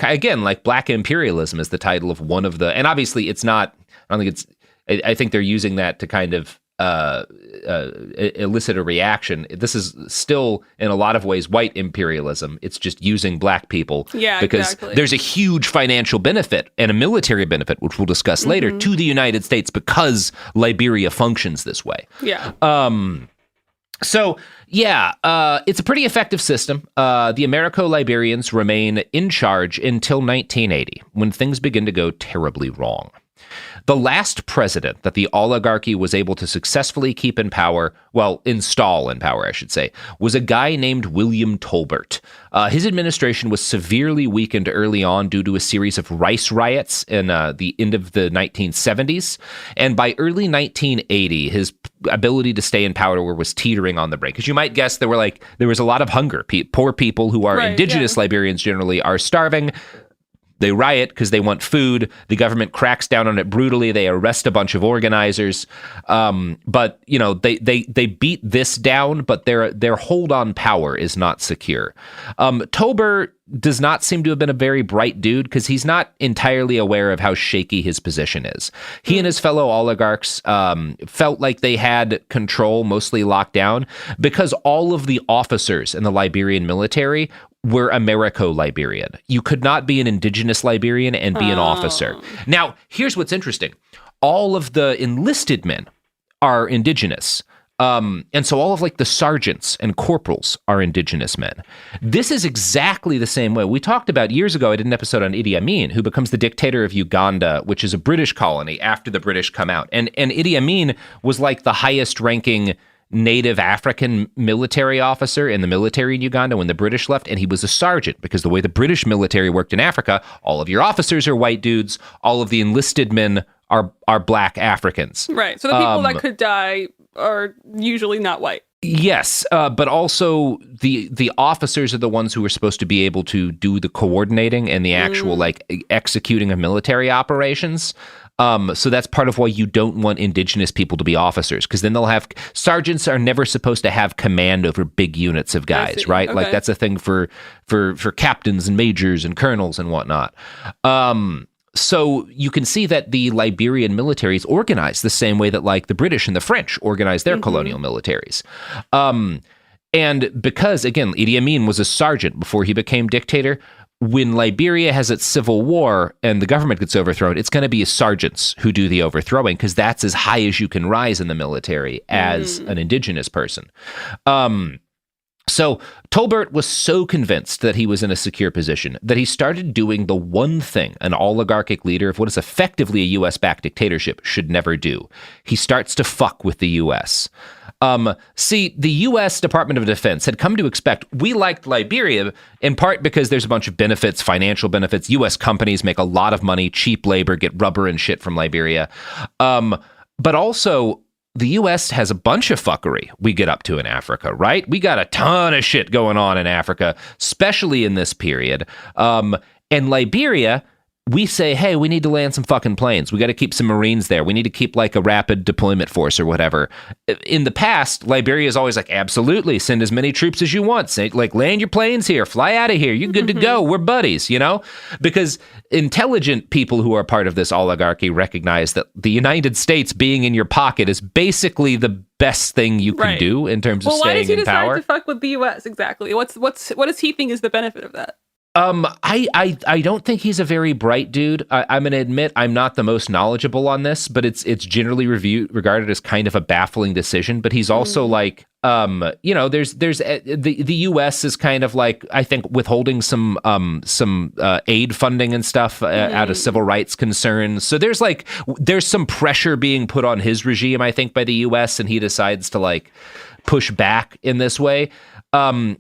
again, like Black imperialism is the title of one of the, and obviously it's not, I don't think it's I think they're using that to kind of elicit a reaction. This is still, in a lot of ways, white imperialism. It's just using black people. Yeah, because exactly. There's a huge financial benefit and a military benefit, which we'll discuss later, to the United States because Liberia functions this way. Yeah. So, it's a pretty effective system. The Americo-Liberians remain in charge until 1980, when things begin to go terribly wrong. The last president that the oligarchy was able to successfully keep in power, install in power, I should say, was a guy named William Tolbert. His administration was severely weakened early on due to a series of rice riots in the end of the 1970s. And by early 1980, his ability to stay in power was teetering on the brink. As you might guess, there was a lot of hunger. Poor people who are indigenous Liberians generally are starving. They riot because they want food. The government cracks down on it brutally. They arrest a bunch of organizers. But they beat this down, but their hold on power is not secure. Tolbert does not seem to have been a very bright dude because he's not entirely aware of how shaky his position is. He and his fellow oligarchs felt like they had control mostly locked down because all of the officers in the Liberian military were Americo-Liberian. You could not be an indigenous Liberian and be an officer. Now, here's what's interesting. All of the enlisted men are indigenous. And so all of the sergeants and corporals are indigenous men. This is exactly the same way. We talked about years ago, I did an episode on Idi Amin, who becomes the dictator of Uganda, which is a British colony after the British come out. And Idi Amin was the highest ranking native African military officer in the military in Uganda when the British left, and he was a sergeant because the way the British military worked in Africa, all of your officers are white dudes, all of the enlisted men are black Africans. Right. So the people that could die are usually not white. Yes, but also the officers are the ones who are supposed to be able to do the coordinating and the actual executing of military operations. So that's part of why you don't want indigenous people to be officers, because then sergeants are never supposed to have command over big units of guys, right? Okay. That's a thing for captains and majors and colonels and whatnot. So you can see that the Liberian military is organized the same way that the British and the French organized their colonial militaries. And because, again, Idi Amin was a sergeant before he became dictator, when Liberia has its civil war and the government gets overthrown, it's going to be sergeants who do the overthrowing because that's as high as you can rise in the military as an indigenous person. So Tolbert was so convinced that he was in a secure position that he started doing the one thing an oligarchic leader of what is effectively a U.S.-backed dictatorship should never do. He starts to fuck with the U.S. The U.S. Department of Defense had come to expect, we liked Liberia in part because there's a bunch of benefits, financial benefits. U.S. companies make a lot of money, cheap labor, get rubber and shit from Liberia. But also, the U.S. has a bunch of fuckery we get up to in Africa, right? We got a ton of shit going on in Africa, especially in this period. And Liberia, we say, hey, we need to land some fucking planes. We got to keep some Marines there. We need to keep a rapid deployment force or whatever. In the past, Liberia is always absolutely, send as many troops as you want. Say, land your planes here, fly out of here. You're good to go. We're buddies, Because intelligent people who are part of this oligarchy recognize that the United States being in your pocket is basically the best thing you can do in terms of staying in power. Why does he decide to fuck with the U.S. exactly? What does he think is the benefit of that? I don't think he's a very bright dude. I'm going to admit I'm not the most knowledgeable on this, but it's generally regarded as kind of a baffling decision. But he's also there's the U.S. is kind of I think withholding some aid funding and stuff out of civil rights concerns. So there's some pressure being put on his regime, I think, by the U.S. and he decides to push back in this way.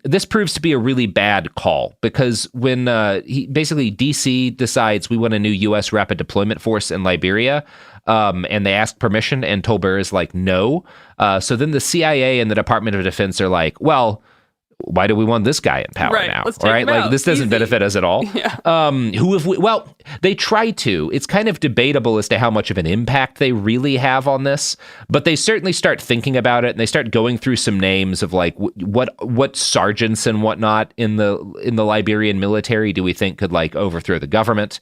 This proves to be a really bad call because when DC decides we want a new U.S. rapid deployment force in Liberia, and they ask permission, and Tolbert is no. So then the CIA and the Department of Defense are well, why do we want this guy in power now? Let's take him Like out. this doesn't benefit us at all. Yeah. They try to. It's kind of debatable as to how much of an impact they really have on this, but they certainly start thinking about it, and they start going through some names of like what sergeants and whatnot in the Liberian military do we think could like overthrow the government.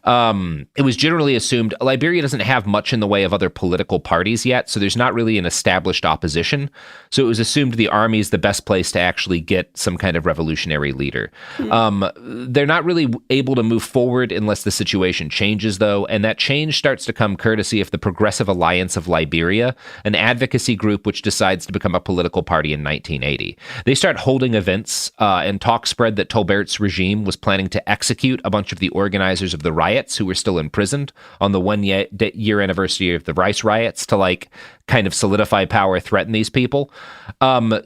It was generally assumed Liberia doesn't have much in the way of other political parties yet, so there's not really an established opposition. So it was assumed the army is the best place to actually get some kind of revolutionary leader. They're not really able to move forward unless the situation changes, though, and that change starts to come courtesy of the Progressive Alliance of Liberia, an advocacy group which decides to become a political party in 1980. They start holding events, and talk spread that Tolbert's regime was planning to execute a bunch of the organizers of the riots who were still imprisoned on the 1 year anniversary of the rice riots to like kind of solidify power, threaten these people.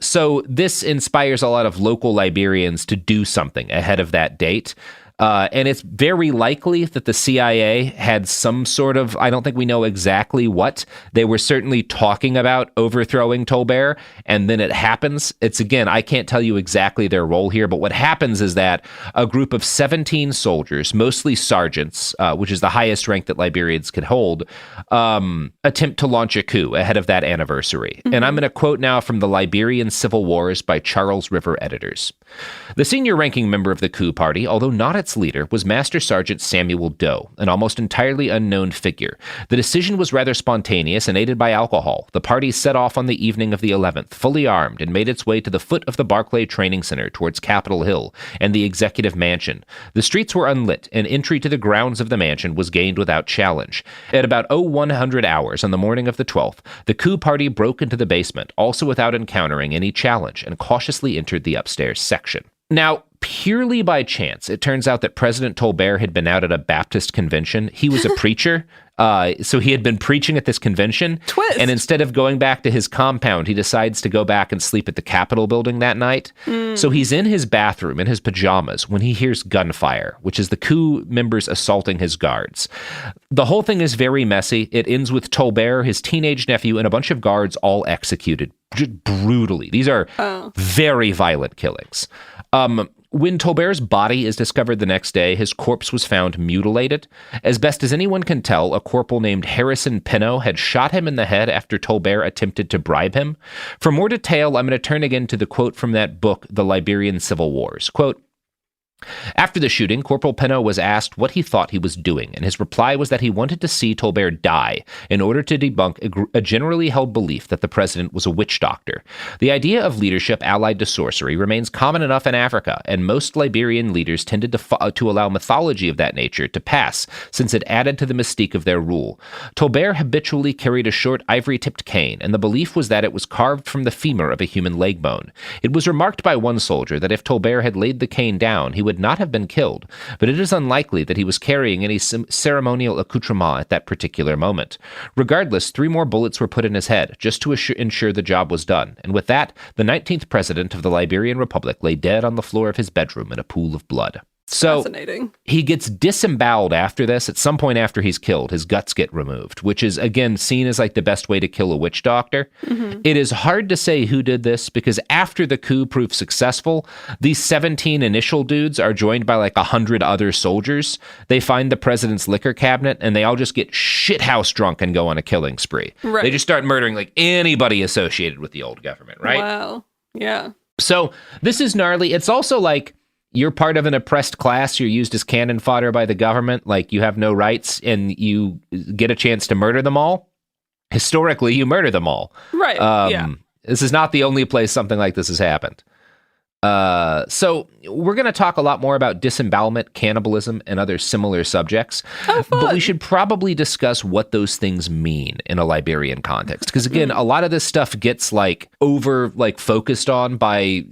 So this inspires a lot of local Liberians to do something ahead of that date. And it's very likely that the CIA had some sort of, I don't think we know exactly what, they were certainly talking about overthrowing Tolbert, and then it happens. It's, again, I can't tell you exactly their role here, but what happens is that a group of 17 soldiers, mostly sergeants, which is the highest rank that Liberians could hold, attempt to launch a coup ahead of that anniversary. Mm-hmm. And I'm going to quote now from the Liberian Civil Wars by Charles River Editors. The senior ranking member of the coup party, although not its leader, was Master Sergeant Samuel Doe, an almost entirely unknown figure. The decision was rather spontaneous and aided by alcohol. The party set off on the evening of the 11th, fully armed, and made its way to the foot of the Barclay Training Center towards Capitol Hill and the Executive Mansion. The streets were unlit, and entry to the grounds of the mansion was gained without challenge. At about 0100 hours on the morning of the 12th, the coup party broke into the basement, also without encountering any challenge, and cautiously entered the upstairs section. Now, purely by chance, it turns out that President Tolbert had been out at a Baptist convention. He was a preacher, so he had been preaching at this convention. Twist. And instead of going back to his compound, he decides to go back and sleep at the Capitol building that night. So he's in his bathroom in his pajamas when he hears gunfire, which is the coup members assaulting his guards. The whole thing is very messy. It ends with Tolbert, his teenage nephew, and a bunch of guards all executed just brutally. These are very violent killings. When Tolbert's body is discovered the next day, his corpse was found mutilated. As best as anyone can tell, a corporal named Harrison Pinot had shot him in the head after Tolbert attempted to bribe him. For more detail, I'm going to turn again to the quote from that book, The Liberian Civil Wars. Quote, after the shooting, Corporal Pinot was asked what he thought he was doing, and his reply was that he wanted to see Tolbert die in order to debunk a generally held belief that the president was a witch doctor. The idea of leadership allied to sorcery remains common enough in Africa, and most Liberian leaders tended to allow mythology of that nature to pass, since it added to the mystique of their rule. Tolbert habitually carried a short ivory-tipped cane, and the belief was that it was carved from the femur of a human leg bone. It was remarked by one soldier that if Tolbert had laid the cane down, he would not have been killed, but it is unlikely that he was carrying any ceremonial accoutrement at that particular moment. Regardless, 3 more bullets were put in his head, just to ensure the job was done, and with that, the 19th president of the Liberian Republic lay dead on the floor of his bedroom in a pool of blood. So fascinating. He gets disemboweled after this. At some point after he's killed, his guts get removed, which is, again, seen as like the best way to kill a witch doctor. Mm-hmm. It is hard to say who did this because after the coup proved successful, these 17 initial dudes are joined by like 100 other soldiers. They find the president's liquor cabinet and they all just get shithouse drunk and go on a killing spree. Right. They just start murdering like anybody associated with the old government, right? Wow. Yeah. So this is gnarly. It's also like, you're part of an oppressed class, you're used as cannon fodder by the government, like you have no rights, and you get a chance to murder them all. Historically, you murder them all. Right, yeah. This is not the only place something like this has happened. So we're going to talk a lot more about disembowelment, cannibalism, and other similar subjects. Oh, fun. But we should probably discuss what those things mean in a Liberian context. Because again, a lot of this stuff gets focused on by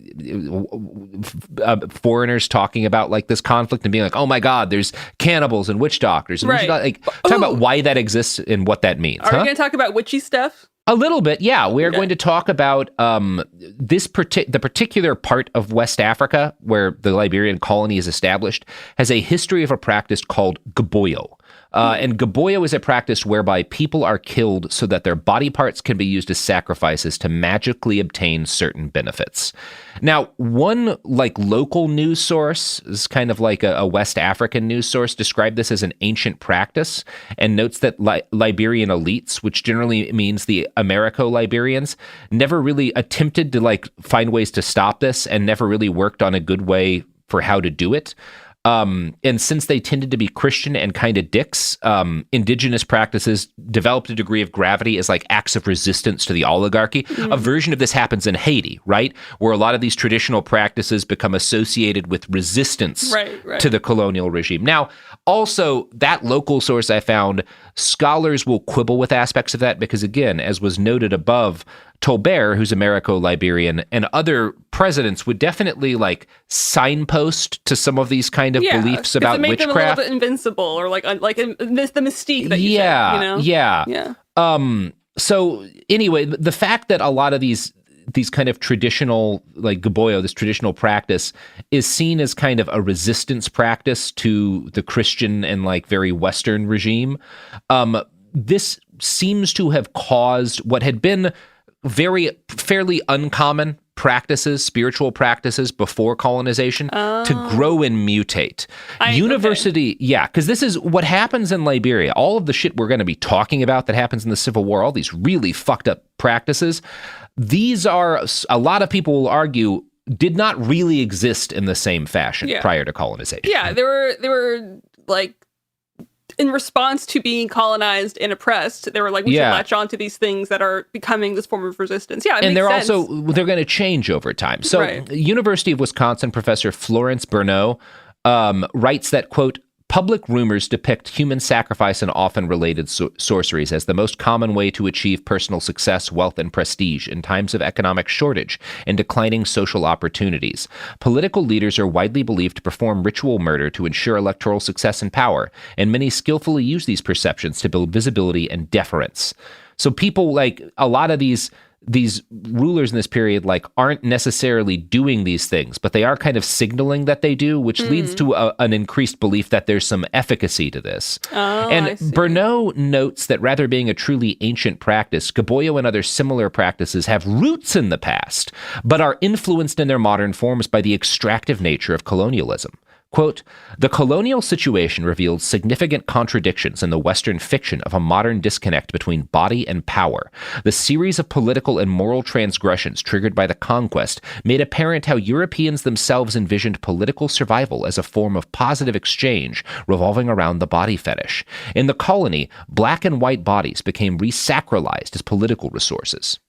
foreigners talking about like this conflict and being like, oh my God, there's cannibals and witch doctors. And we should talk about why that exists and what that means. Are we going to talk about witchy stuff? A little bit, yeah. We are going to talk about the particular part of West Africa where the Liberian colony is established has a history of a practice called Gboyo. And Gaboyo is a practice whereby people are killed so that their body parts can be used as sacrifices to magically obtain certain benefits. Now, one local news source, is kind of like a West African news source, described this as an ancient practice and notes that Liberian elites, which generally means the Americo-Liberians, never really attempted to find ways to stop this and never really worked on a good way for how to do it. And since they tended to be Christian and kind of dicks, indigenous practices developed a degree of gravity as acts of resistance to the oligarchy. A version of this happens in Haiti, right? Where a lot of these traditional practices become associated with resistance to the colonial regime. Now, also, that local source I found, scholars will quibble with aspects of that because, again, as was noted above, Tolbert, who's Americo-Liberian, and other presidents would definitely signpost to some of these kind of beliefs about witchcraft. Them a little bit invincible, or the mystique that you said, Yeah. So anyway, the fact that a lot of these kind of traditional, Gaboyo, this traditional practice, is seen as kind of a resistance practice to the Christian and very Western regime, this seems to have caused what had been fairly uncommon practices, spiritual practices before colonization to grow and mutate. Because this is what happens in Liberia. All of the shit we're going to be talking about that happens in the Civil War, all these really fucked up practices, these are, a lot of people will argue, did not really exist in the same fashion prior to colonization. Yeah, they were in response to being colonized and oppressed, they were we should latch on to these things that are becoming this form of resistance. Yeah, and they're going to change over time. So, University of Wisconsin professor Florence Bernot writes that, quote, public rumors depict human sacrifice and often related sorceries as the most common way to achieve personal success, wealth, and prestige in times of economic shortage and declining social opportunities. Political leaders are widely believed to perform ritual murder to ensure electoral success and power, and many skillfully use these perceptions to build visibility and deference. So people, a lot of these rulers in this period aren't necessarily doing these things, but they are kind of signaling that they do, which leads to an increased belief that there's some efficacy to this. And Bernot notes that rather being a truly ancient practice, Gaboyo and other similar practices have roots in the past, but are influenced in their modern forms by the extractive nature of colonialism. Quote, the colonial situation revealed significant contradictions in the Western fiction of a modern disconnect between body and power. The series of political and moral transgressions triggered by the conquest made apparent how Europeans themselves envisioned political survival as a form of positive exchange revolving around the body fetish. In the colony, black and white bodies became resacralized as political resources.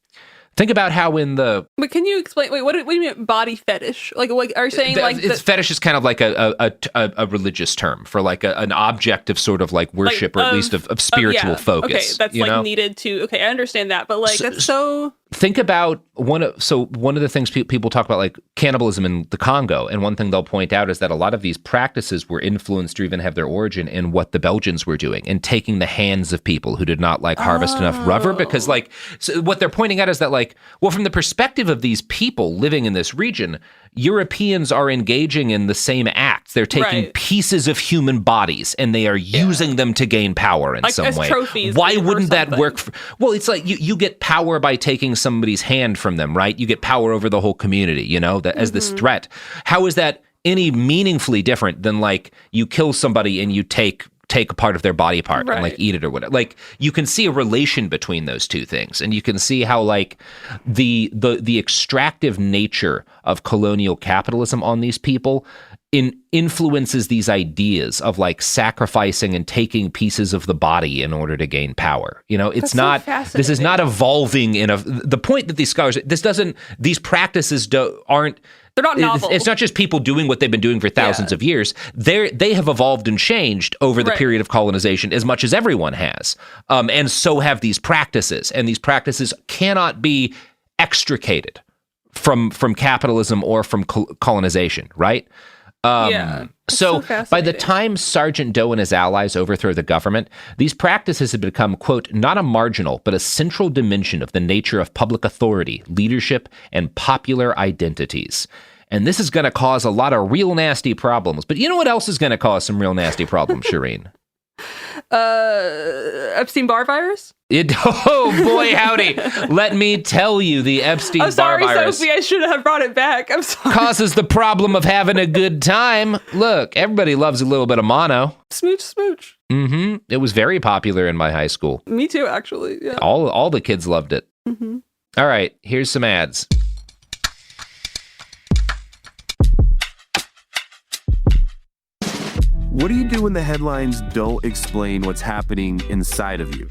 Think about how in the... But can you explain... Wait, what do you mean body fetish? Are you saying fetish is kind of like a religious term for an object of sort of worship, or at least of spiritual focus. Okay, that's needed to... Okay, I understand that, but that's so... Think about one of the things people talk about, cannibalism in the Congo, and one thing they'll point out is that a lot of these practices were influenced or even have their origin in what the Belgians were doing, and taking the hands of people who did not harvest enough rubber, because so what they're pointing out is that from the perspective of these people living in this region, Europeans are engaging in the same acts. They're taking pieces of human bodies and they are using them to gain power in some way. Trophies. Why wouldn't that work? It's you get power by taking somebody's hand from them, right? You get power over the whole community, as this threat. How is that any meaningfully different than you kill somebody and you take a part of their body part and eat it or whatever? You can see a relation between those two things, and you can see how the extractive nature of colonial capitalism on these people influences these ideas of sacrificing and taking pieces of the body in order to gain power. It's not, this is not evolving the point that these scholars, these practices aren't, they're not novel. It's not just people doing what they've been doing for thousands of years. They have evolved and changed over the period of colonization as much as everyone has. And so have these practices. And these practices cannot be extricated from capitalism or from colonization, right? So by the time Sergeant Doe and his allies overthrow the government, these practices had become, quote, not a marginal, but a central dimension of the nature of public authority, leadership, and popular identities. And this is going to cause a lot of real nasty problems. But you know what else is going to cause some real nasty problems, Shereen? Epstein-Barr virus? Oh, boy, howdy. Let me tell you, the Epstein-Barr virus. I'm sorry, Sophie. I should have brought it back. I'm sorry. Causes the problem of having a good time. Look, everybody loves a little bit of mono. Smooch, smooch. Mm-hmm. It was very popular in my high school. Me too, actually. Yeah. All the kids loved it. Mm-hmm. All right, here's some ads. What do you do when the headlines don't explain what's happening inside of you?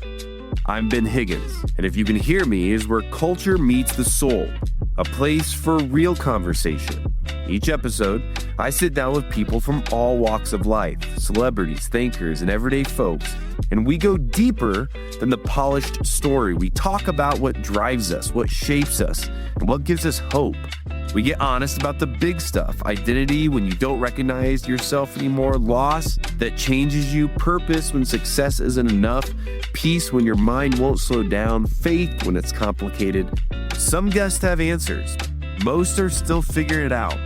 I'm Ben Higgins, and if you can hear me, is where culture meets the soul, a place for real conversation. Each episode, I sit down with people from all walks of life, celebrities, thinkers, and everyday folks, and we go deeper than the polished story. We talk about what drives us, what shapes us, and what gives us hope. We get honest about the big stuff, identity when you don't recognize yourself anymore, loss that changes you, purpose when success isn't enough, peace when your mind won't slow down, faith when it's complicated. Some guests have answers. Most are still figuring it out.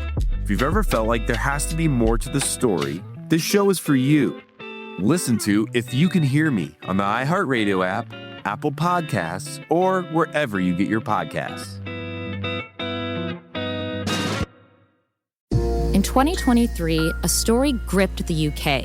If you've ever felt like there has to be more to the story, this show is for you. Listen to If You Can Hear Me on the iHeartRadio app, Apple Podcasts, or wherever you get your podcasts. In 2023, a story gripped the UK,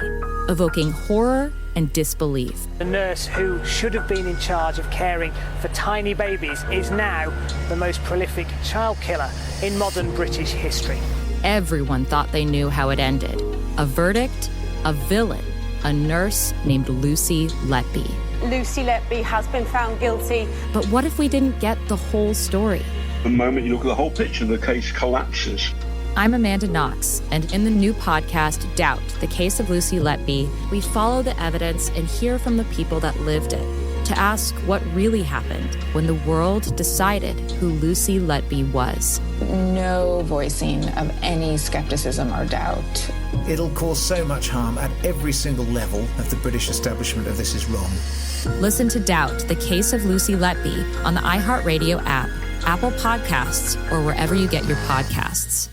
evoking horror and disbelief. The nurse who should have been in charge of caring for tiny babies is now the most prolific child killer in modern British history. Everyone thought they knew how it ended. A verdict, a villain, a nurse named Lucy Letby. Lucy Letby has been found guilty. But what if we didn't get the whole story? The moment you look at the whole picture, the case collapses. I'm Amanda Knox, and in the new podcast, Doubt, the Case of Lucy Letby, we follow the evidence and hear from the people that lived it to ask what really happened when the world decided who Lucy Letby was. No voicing of any skepticism or doubt. It'll cause so much harm at every single level of the British establishment of this is wrong. Listen to Doubt, the Case of Lucy Letby on the iHeartRadio app, Apple Podcasts, or wherever you get your podcasts.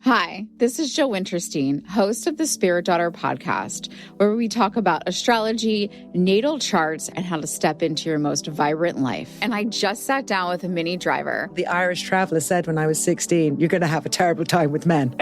Hi, this is Jo Winterstein, host of the Spirit Daughter podcast, where we talk about astrology, natal charts, and how to step into your most vibrant life. And I just sat down with a Minnie Driver. The Irish traveller said when I was 16, you're going to have a terrible time with men.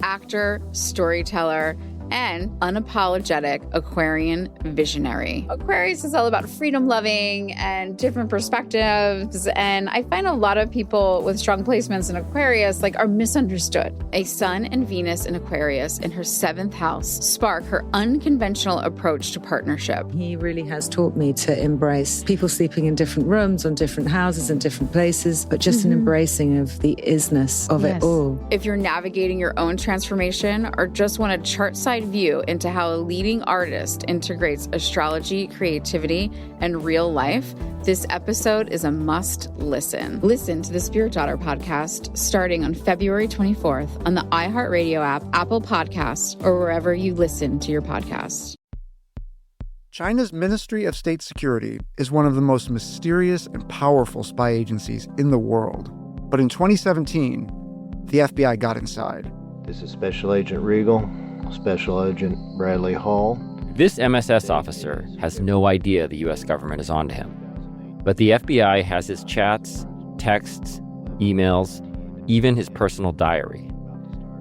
Actor, storyteller, and unapologetic Aquarian visionary. Aquarius is all about freedom-loving and different perspectives, and I find a lot of people with strong placements in Aquarius are misunderstood. A Sun and Venus in Aquarius in her 7th house spark her unconventional approach to partnership. He really has taught me to embrace people sleeping in different rooms, on different houses, in different places, but just an embracing of the isness of it all. If you're navigating your own transformation or just want a chart-side view into how a leading artist integrates astrology, creativity, and real life, this episode is a must listen. Listen to the Spirit Daughter podcast starting on February 24th on the iHeartRadio app, Apple Podcasts, or wherever you listen to your podcasts. China's Ministry of State Security is one of the most mysterious and powerful spy agencies in the world. But in 2017, the FBI got inside. This is Special Agent Regal, Special Agent Bradley Hall. This MSS officer has no idea the U.S. government is onto him. But the FBI has his chats, texts, emails, even his personal diary.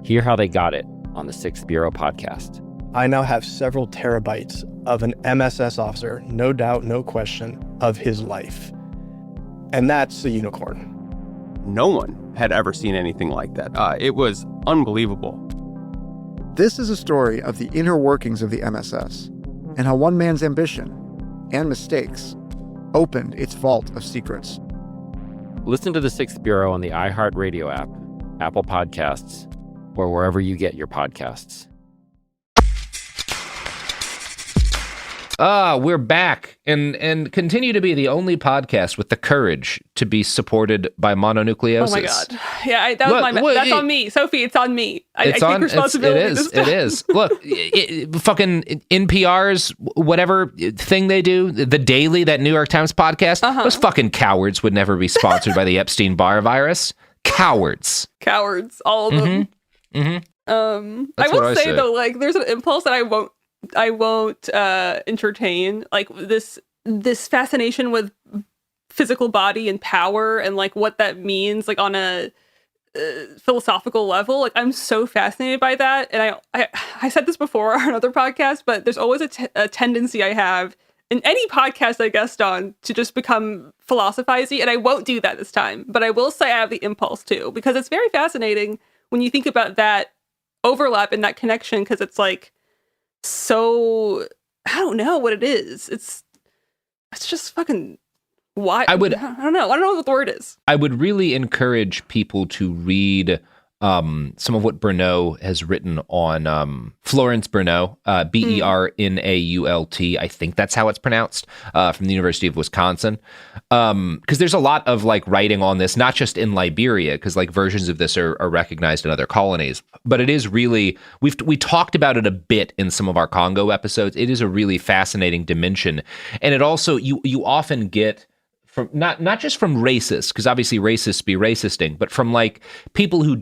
Hear how they got it on the 6th Bureau podcast. I now have several terabytes of an MSS officer, no doubt, no question, of his life. And that's a unicorn. No one had ever seen anything like that. It was unbelievable. This is a story of the inner workings of the MSS and how one man's ambition and mistakes opened its vault of secrets. Listen to the 6th Bureau on the iHeartRadio app, Apple Podcasts, or wherever you get your podcasts. We're back and continue to be the only podcast with the courage to be supported by mononucleosis. Oh my God. Yeah, that's on me. Sophie, it's on me. I take responsibility. It is. Look, fucking NPR's whatever thing they do, the Daily, that New York Times podcast, those fucking cowards would never be sponsored by the Epstein-Barr virus. Cowards. All of them. Mm-hmm. I will say though, like, there's an impulse that I won't entertain, like this fascination with physical body and power and like what that means, like on a philosophical level. Like, I'm so fascinated by that, and I said this before on another podcast, but there's always a tendency I have in any podcast I guest on to just become philosophizing, and I won't do that this time. But I will say I have the impulse to, because it's very fascinating when you think about that overlap and that connection, because it's like, so I don't know what it is. It's just fucking why. I don't know what the word is. I would really encourage people to read some of what Bernault has written on Florence Bernault, Bernault. I think that's how it's pronounced, from the University of Wisconsin. Because there's a lot of like writing on this, not just in Liberia, because like versions of this are recognized in other colonies. But it is really, we talked about it a bit in some of our Congo episodes. It is a really fascinating dimension. And it also, you often get from not just from racists, because obviously racists be racisting, but from like people who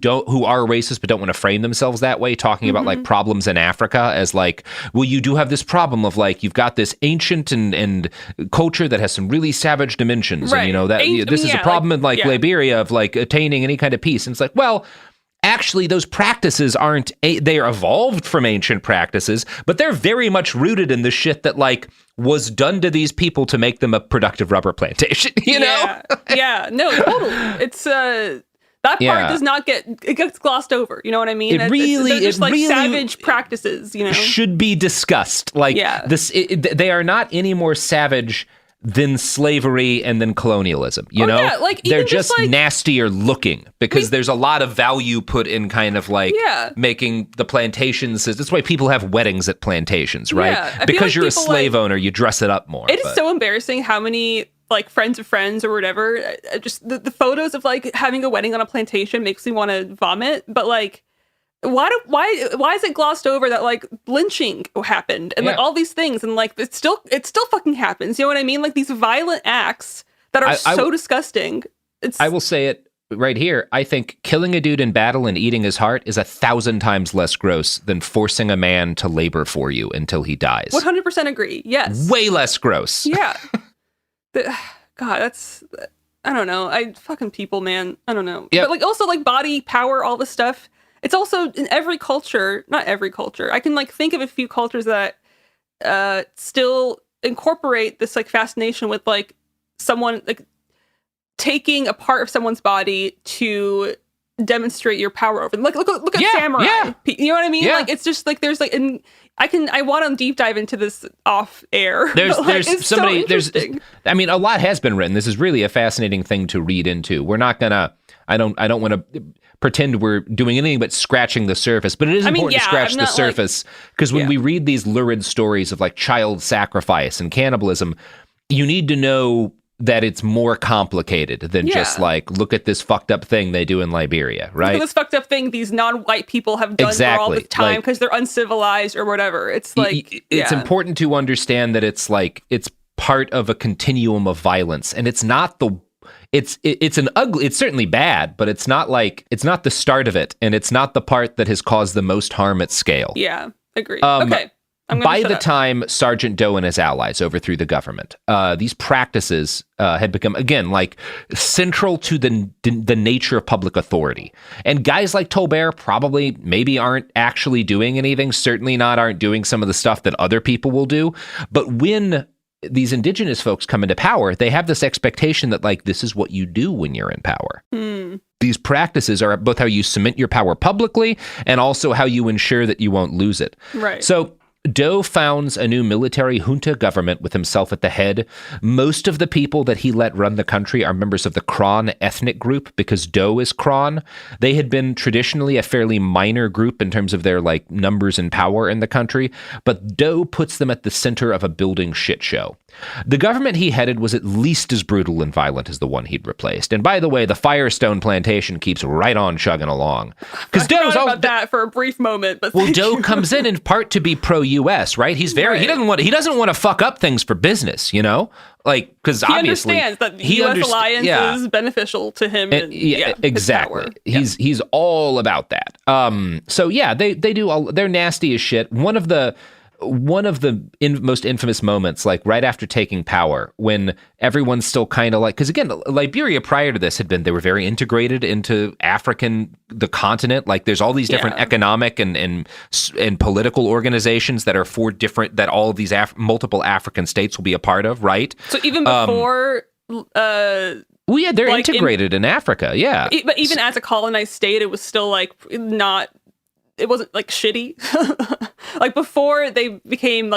are racist but don't want to frame themselves that way, talking about like problems in Africa as like, well, you do have this problem of like, you've got this ancient and culture that has some really savage dimensions, right. And you know that this is a problem in like Liberia of like attaining any kind of peace, and it's like, well, actually, those practices they are evolved from ancient practices, but they're very much rooted in the shit that like was done to these people to make them a productive rubber plantation, you know? Yeah, no, totally. It's that part does not it gets glossed over, you know what I mean? They're just like savage practices, you know? Should be discussed. Like they are not any more savage than slavery and then colonialism, you know? Yeah, like, they're just like, nastier looking, because there's a lot of value put in kind of like making the plantations. That's why people have weddings at plantations, right? Yeah, because like you're a slave owner, you dress it up more. It is so embarrassing how many like friends of friends or whatever, just the photos of like having a wedding on a plantation makes me want to vomit, but like, why is it glossed over that like lynching happened and like all these things, and like it still fucking happens, you know what I mean? Like these violent acts that are so disgusting. I will say it right here. I think killing a dude in battle and eating his heart is 1,000 times less gross than forcing a man to labor for you until he dies. 100% agree. Yes. Way less gross. Yeah. God, that's, I don't know. Fucking people, man. I don't know. Yep. But like also like body power, all this stuff. It's also in every culture, not every culture. I can like think of a few cultures that still incorporate this like fascination with like someone like taking a part of someone's body to demonstrate your power over them. Like look at samurai. Yeah. You know what I mean? Yeah. Like it's just like there's like, and I want to deep dive into this off air. I mean, a lot has been written. This is really a fascinating thing to read into. We're not gonna. I don't want to pretend we're doing anything but scratching the surface, but it is important to scratch the surface, because when we read these lurid stories of like child sacrifice and cannibalism, you need to know that it's more complicated than just like, look at this fucked up thing they do in Liberia, right? Look at this fucked up thing these non-white people have done for all this time because they're uncivilized or whatever. It's like, it's important to understand that it's like, it's part of a continuum of violence, and it's not the it's certainly bad, but it's not the start of it, and it's not the part that has caused the most harm at scale. Yeah, agree. Okay. By the time Sergeant Doe and his allies overthrew the government, these practices had become, again, like central to the nature of public authority. And guys like Tolbert probably maybe aren't actually doing anything, certainly aren't doing some of the stuff that other people will do. But when these indigenous folks come into power, they have this expectation that like, this is what you do when you're in power. These practices are both how you cement your power publicly and also how you ensure that you won't lose it. Right. So Doe founds a new military junta government with himself at the head. Most of the people that he let run the country are members of the Kron ethnic group, because Doe is Kron. They had been traditionally a fairly minor group in terms of their like numbers and power in the country, but Doe puts them at the center of a building shit show. The government he headed was at least as brutal and violent as the one he'd replaced. And by the way, the Firestone plantation keeps right on chugging along. Because Doe's all about that for a brief moment, but Doe comes in part to be pro-union pro-US, right? He's very he doesn't want to fuck up things for business, you know, like because obviously he understands that the U.S. alliance is beneficial to him. And exactly. He's all about that. So yeah, they do all. They're nasty as shit. One of the most infamous moments, like right after taking power, when everyone's still kind of like, because again, Liberia prior to this they were very integrated into the continent. Like there's all these different economic and political organizations that are that all of these multiple African states will be a part of, right? So even before, they're integrated in Africa, yeah. But even as a colonized state, it was still like not. It wasn't like shitty. Like before they became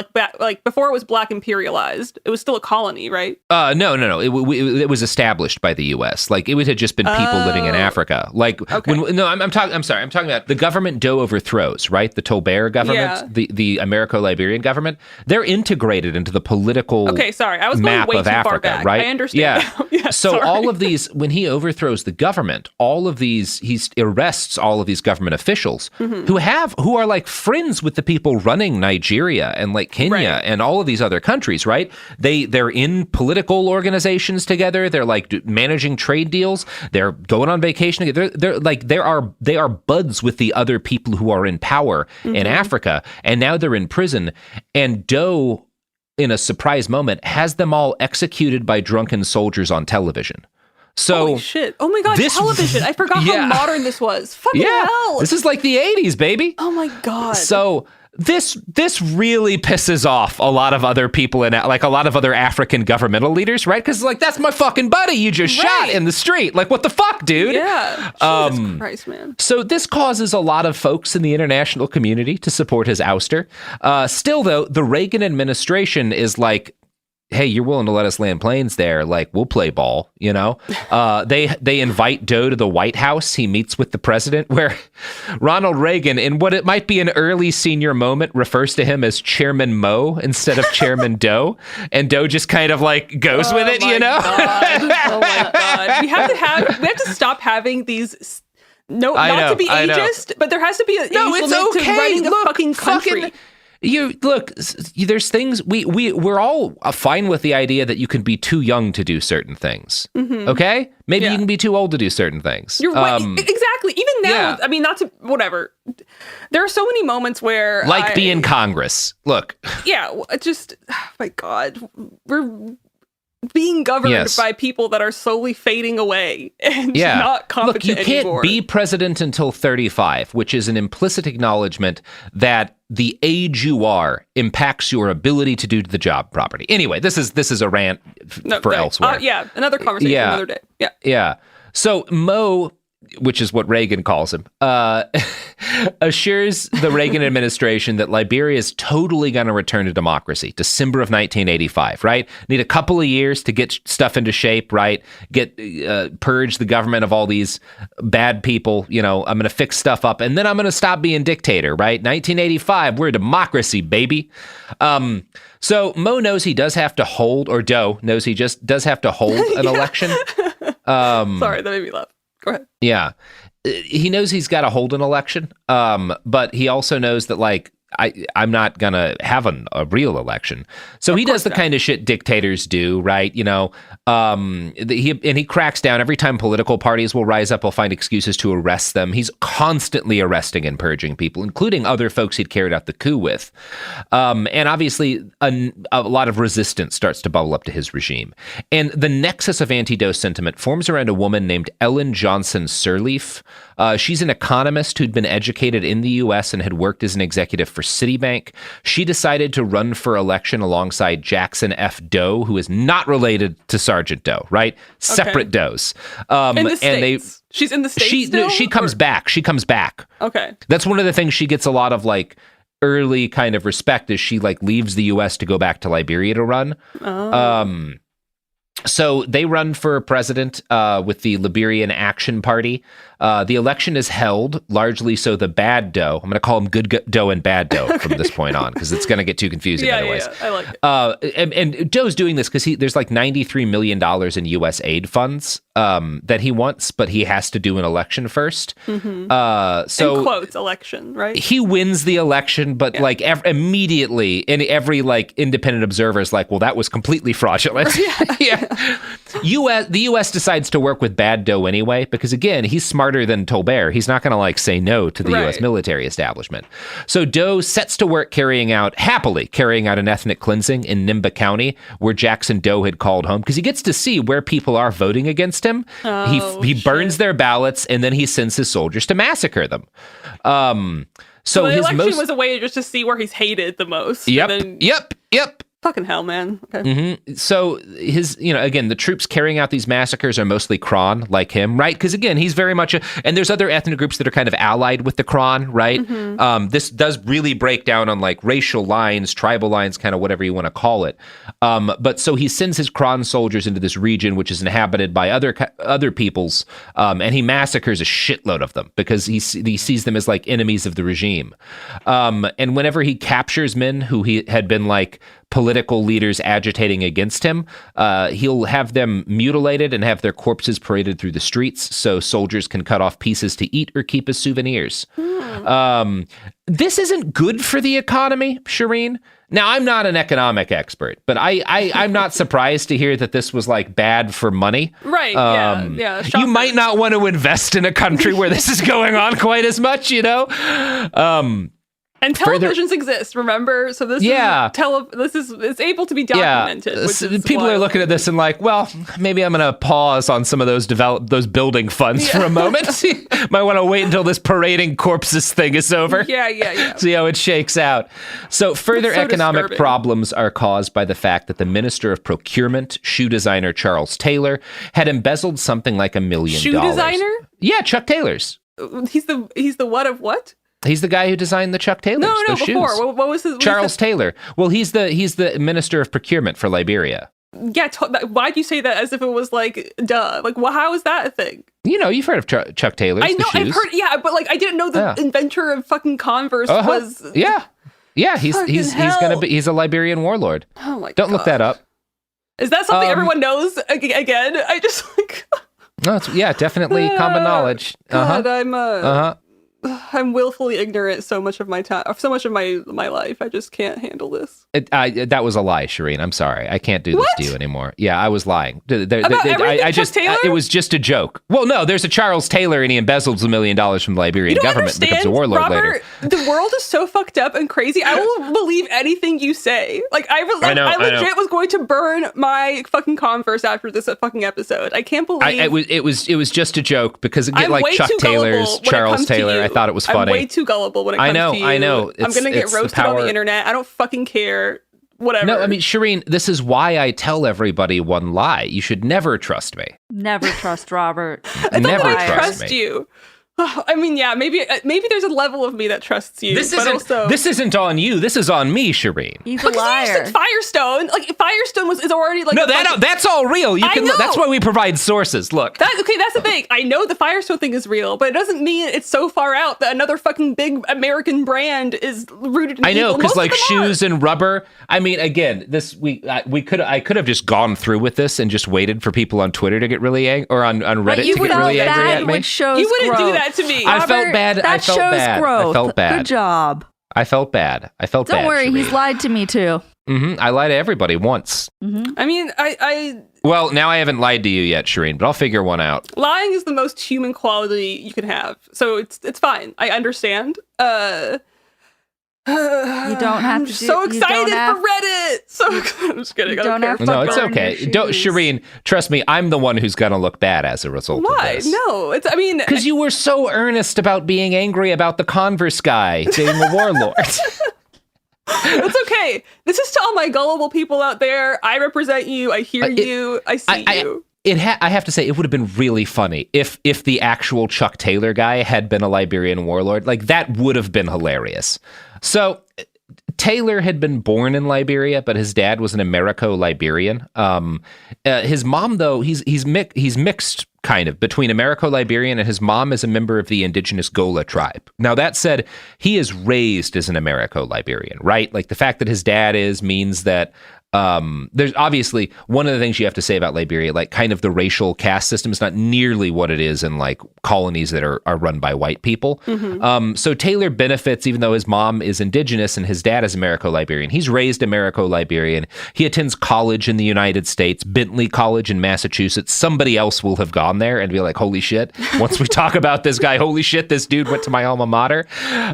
before it was black imperialized, it was still a colony, right? No. It was established by the U.S. Like it had just been people living in Africa. Like I'm talking about the government Doe overthrows, right? The Tolbert government, the Americo-Liberian government. They're integrated into the political map of Africa, right? I understand. Yeah. All of these, when he overthrows the government, he arrests all of these government officials who are like friends with the people running Nigeria and like Kenya and all of these other countries, right? They're in political organizations together. They're like managing trade deals. They're going on vacation together. They are buds with the other people who are in power in Africa. And now they're in prison. And Doe, in a surprise moment, has them all executed by drunken soldiers on television. So, holy shit. Oh my God, television. I forgot how modern this was. Fucking hell. This is like the 80s, baby. Oh my God. So this really pisses off a lot of other people and like a lot of other African governmental leaders, right? Because like, that's my fucking buddy you just shot in the street. Like, what the fuck, dude? Yeah. Jesus Christ, man. So this causes a lot of folks in the international community to support his ouster. Still, though, the Reagan administration is like, hey, you're willing to let us land planes there? Like, we'll play ball, you know? They invite Doe to the White House. He meets with the president, where Ronald Reagan, in what it might be an early senior moment, refers to him as Chairman Mo instead of Chairman Doe. And Doe just kind of like goes with it, you know? Oh my God. We have to stop having these... No, not to be ageist, but there has to be an age limit to running a fucking country. There's things we're all fine with the idea that you can be too young to do certain things. Okay, maybe you can be too old to do certain things. You're right, exactly. Even now, I mean, not to whatever. There are so many moments where, like, be in Congress. Look, just my God, we're being governed by people that are slowly fading away and not competent Look, you can't anymore. be president until 35, which is an implicit acknowledgement that the age you are impacts your ability to do the job properly. Anyway, this is a rant for elsewhere. Another conversation another day. Yeah. So Mo, which is what Reagan calls him, assures the Reagan administration that Liberia is totally going to return to democracy, December of 1985, right? Need a couple of years to get stuff into shape, right? Purge the government of all these bad people, you know, I'm going to fix stuff up, and then I'm going to stop being dictator, right? 1985, we're a democracy, baby. So Mo knows he does have to hold, or Doe knows he just does have to hold an election. Sorry, that made me laugh. Go ahead. Yeah. He knows he's got to hold an election, but he also knows that, like, I'm not going to have a real election. So he does the kind of shit dictators do, right? You know, he cracks down every time political parties will rise up. He'll find excuses to arrest them. He's constantly arresting and purging people, including other folks he'd carried out the coup with. And obviously, a lot of resistance starts to bubble up to his regime. And the nexus of anti-Doe sentiment forms around a woman named Ellen Johnson Sirleaf. She's an economist who'd been educated in the U.S. and had worked as an executive for Citibank. She decided to run for election alongside Jackson F. Doe, who is not related to Sergeant Doe, right? Separate Does. In the States. She's in the States still? She comes back. She comes back. Okay. That's one of the things she gets a lot of, like, early kind of respect, is she, like, leaves the U.S. to go back to Liberia to run. Oh. So they run for president with the Liberian Action Party. The election is held largely so the bad Doe, I'm going to call him good Doe and bad Doe from this point on, because it's going to get too confusing otherwise. Yeah, I like it. And Doe's doing this because there's like $93 million in U.S. aid funds that he wants, but he has to do an election first. So in quotes, election, right? He wins the election, but like immediately, and every like independent observer is like, well, that was completely fraudulent. The U.S. decides to work with bad dough anyway, because again, he's smarter than Tolbert. He's not going to like say no to the U.S. military establishment. So Doe sets to work happily carrying out an ethnic cleansing in Nimba County, where Jackson Doe had called home, because he gets to see where people are voting against him. He burns their ballots, and then he sends his soldiers to massacre them. So the election was a way just to see where he's hated the most. Yep. Fucking hell, man. Okay. So again, the troops carrying out these massacres are mostly Kron, like him, right? Because again, he's very much and there's other ethnic groups that are kind of allied with the Kron, right? This does really break down on like racial lines, tribal lines, kind of whatever you want to call it. But so he sends his Kron soldiers into this region, which is inhabited by other peoples, and he massacres a shitload of them because he sees them as like enemies of the regime. And whenever he captures men who he had been like political leaders agitating against him, he'll have them mutilated and have their corpses paraded through the streets so soldiers can cut off pieces to eat or keep as souvenirs. This isn't good for the economy, Shereen. Now, I'm not an economic expert, but I'm not surprised to hear that this was like bad for money. Right, yeah. You might not want to invest in a country where this is going on quite as much, And televisions exist, remember? So this it's able to be documented. People are looking at this and like, well, maybe I'm going to pause on some of those building funds for a moment. Might want to wait until this parading corpses thing is over. Yeah. See how it shakes out. So further economic problems are caused by the fact that the Minister of Procurement, shoe designer Charles Taylor, had embezzled something like $1 million. Shoe designer? Yeah, Chuck Taylor's. He's the what of what? He's the guy who designed the Chuck Taylors. No, before. Shoes. What was his? Charles Taylor. Well, he's the Minister of Procurement for Liberia. Yeah, why'd you say that as if it was like, duh? Like, well, how is that a thing? You've heard of Chuck Taylor. I know, I've heard, but like, I didn't know the inventor of fucking Converse was. Yeah, he's a Liberian warlord. Oh my god. Don't look that up. Is that something everyone knows again? I just like. No, definitely common knowledge. God, I'm willfully ignorant so much of my time, so much of my life. I just can't handle this. That was a lie, Shereen. I'm sorry. I can't do this to you anymore. Yeah, I was lying. Taylor? It was just a joke. Well, no, there's a Charles Taylor and he embezzles $1 million from the Liberian government and becomes a warlord later. The world is so fucked up and crazy. I will believe anything you say. Like I legit was going to burn my fucking Converse after this fucking episode. I can't believe it was just a joke because like Chuck Taylor's, Charles Taylor. I thought it was funny. I'm way too gullible when it comes to you. I know. I'm going to get roasted on the internet. I don't fucking care. Whatever. No, I mean, Shereen, this is why I tell everybody one lie. You should never trust me. Never trust Robert. Never trust you. I mean, yeah, maybe there's a level of me that trusts you. This isn't on you. This is on me, Shereen. He's a liar. You said Firestone. Like Firestone is already like. No, that's all real. You can. That's why we provide sources. Look. That's the thing. I know the Firestone thing is real, but it doesn't mean it's so far out that another fucking big American brand is rooted in. I know, because like shoes are. and rubber. I mean, again, I could have just gone through with this and just waited for people on Twitter to get really angry or on Reddit to get really angry at me. You wouldn't do that to me. I felt bad. That shows growth. I felt bad. Good job. I felt bad. Don't worry, Shereen. he's lied to me too. I lie to everybody once. I mean, Well, now I haven't lied to you yet, Shereen, but I'll figure one out. Lying is the most human quality you can have, so it's fine. I understand. You don't have to. So excited for Reddit. So I'm just kidding. No, it's okay. Shereen, trust me. I'm the one who's gonna look bad as a result. Why? Of this. No, because you were so earnest about being angry about the Converse guy being a warlord. It's okay. This is to all my gullible people out there. I represent you. I hear you. I see you. I have to say, it would have been really funny if the actual Chuck Taylor guy had been a Liberian warlord. Like, that would have been hilarious. So, Taylor had been born in Liberia, but his dad was an Americo-Liberian. His mom, though, he's mixed kind of between Americo-Liberian, and his mom is a member of the indigenous Gola tribe. Now, that said, he is raised as an Americo-Liberian, right? Like, the fact that his dad means that There's obviously one of the things you have to say about Liberia, like kind of the racial caste system is not nearly what it is in like colonies that are run by white people. So Taylor benefits, even though his mom is indigenous and his dad is Americo-Liberian. He's raised Americo-Liberian. He attends college in the United States, Bentley College in Massachusetts. Somebody else will have gone there and be like, holy shit, once we talk about this guy, holy shit, this dude went to my alma mater.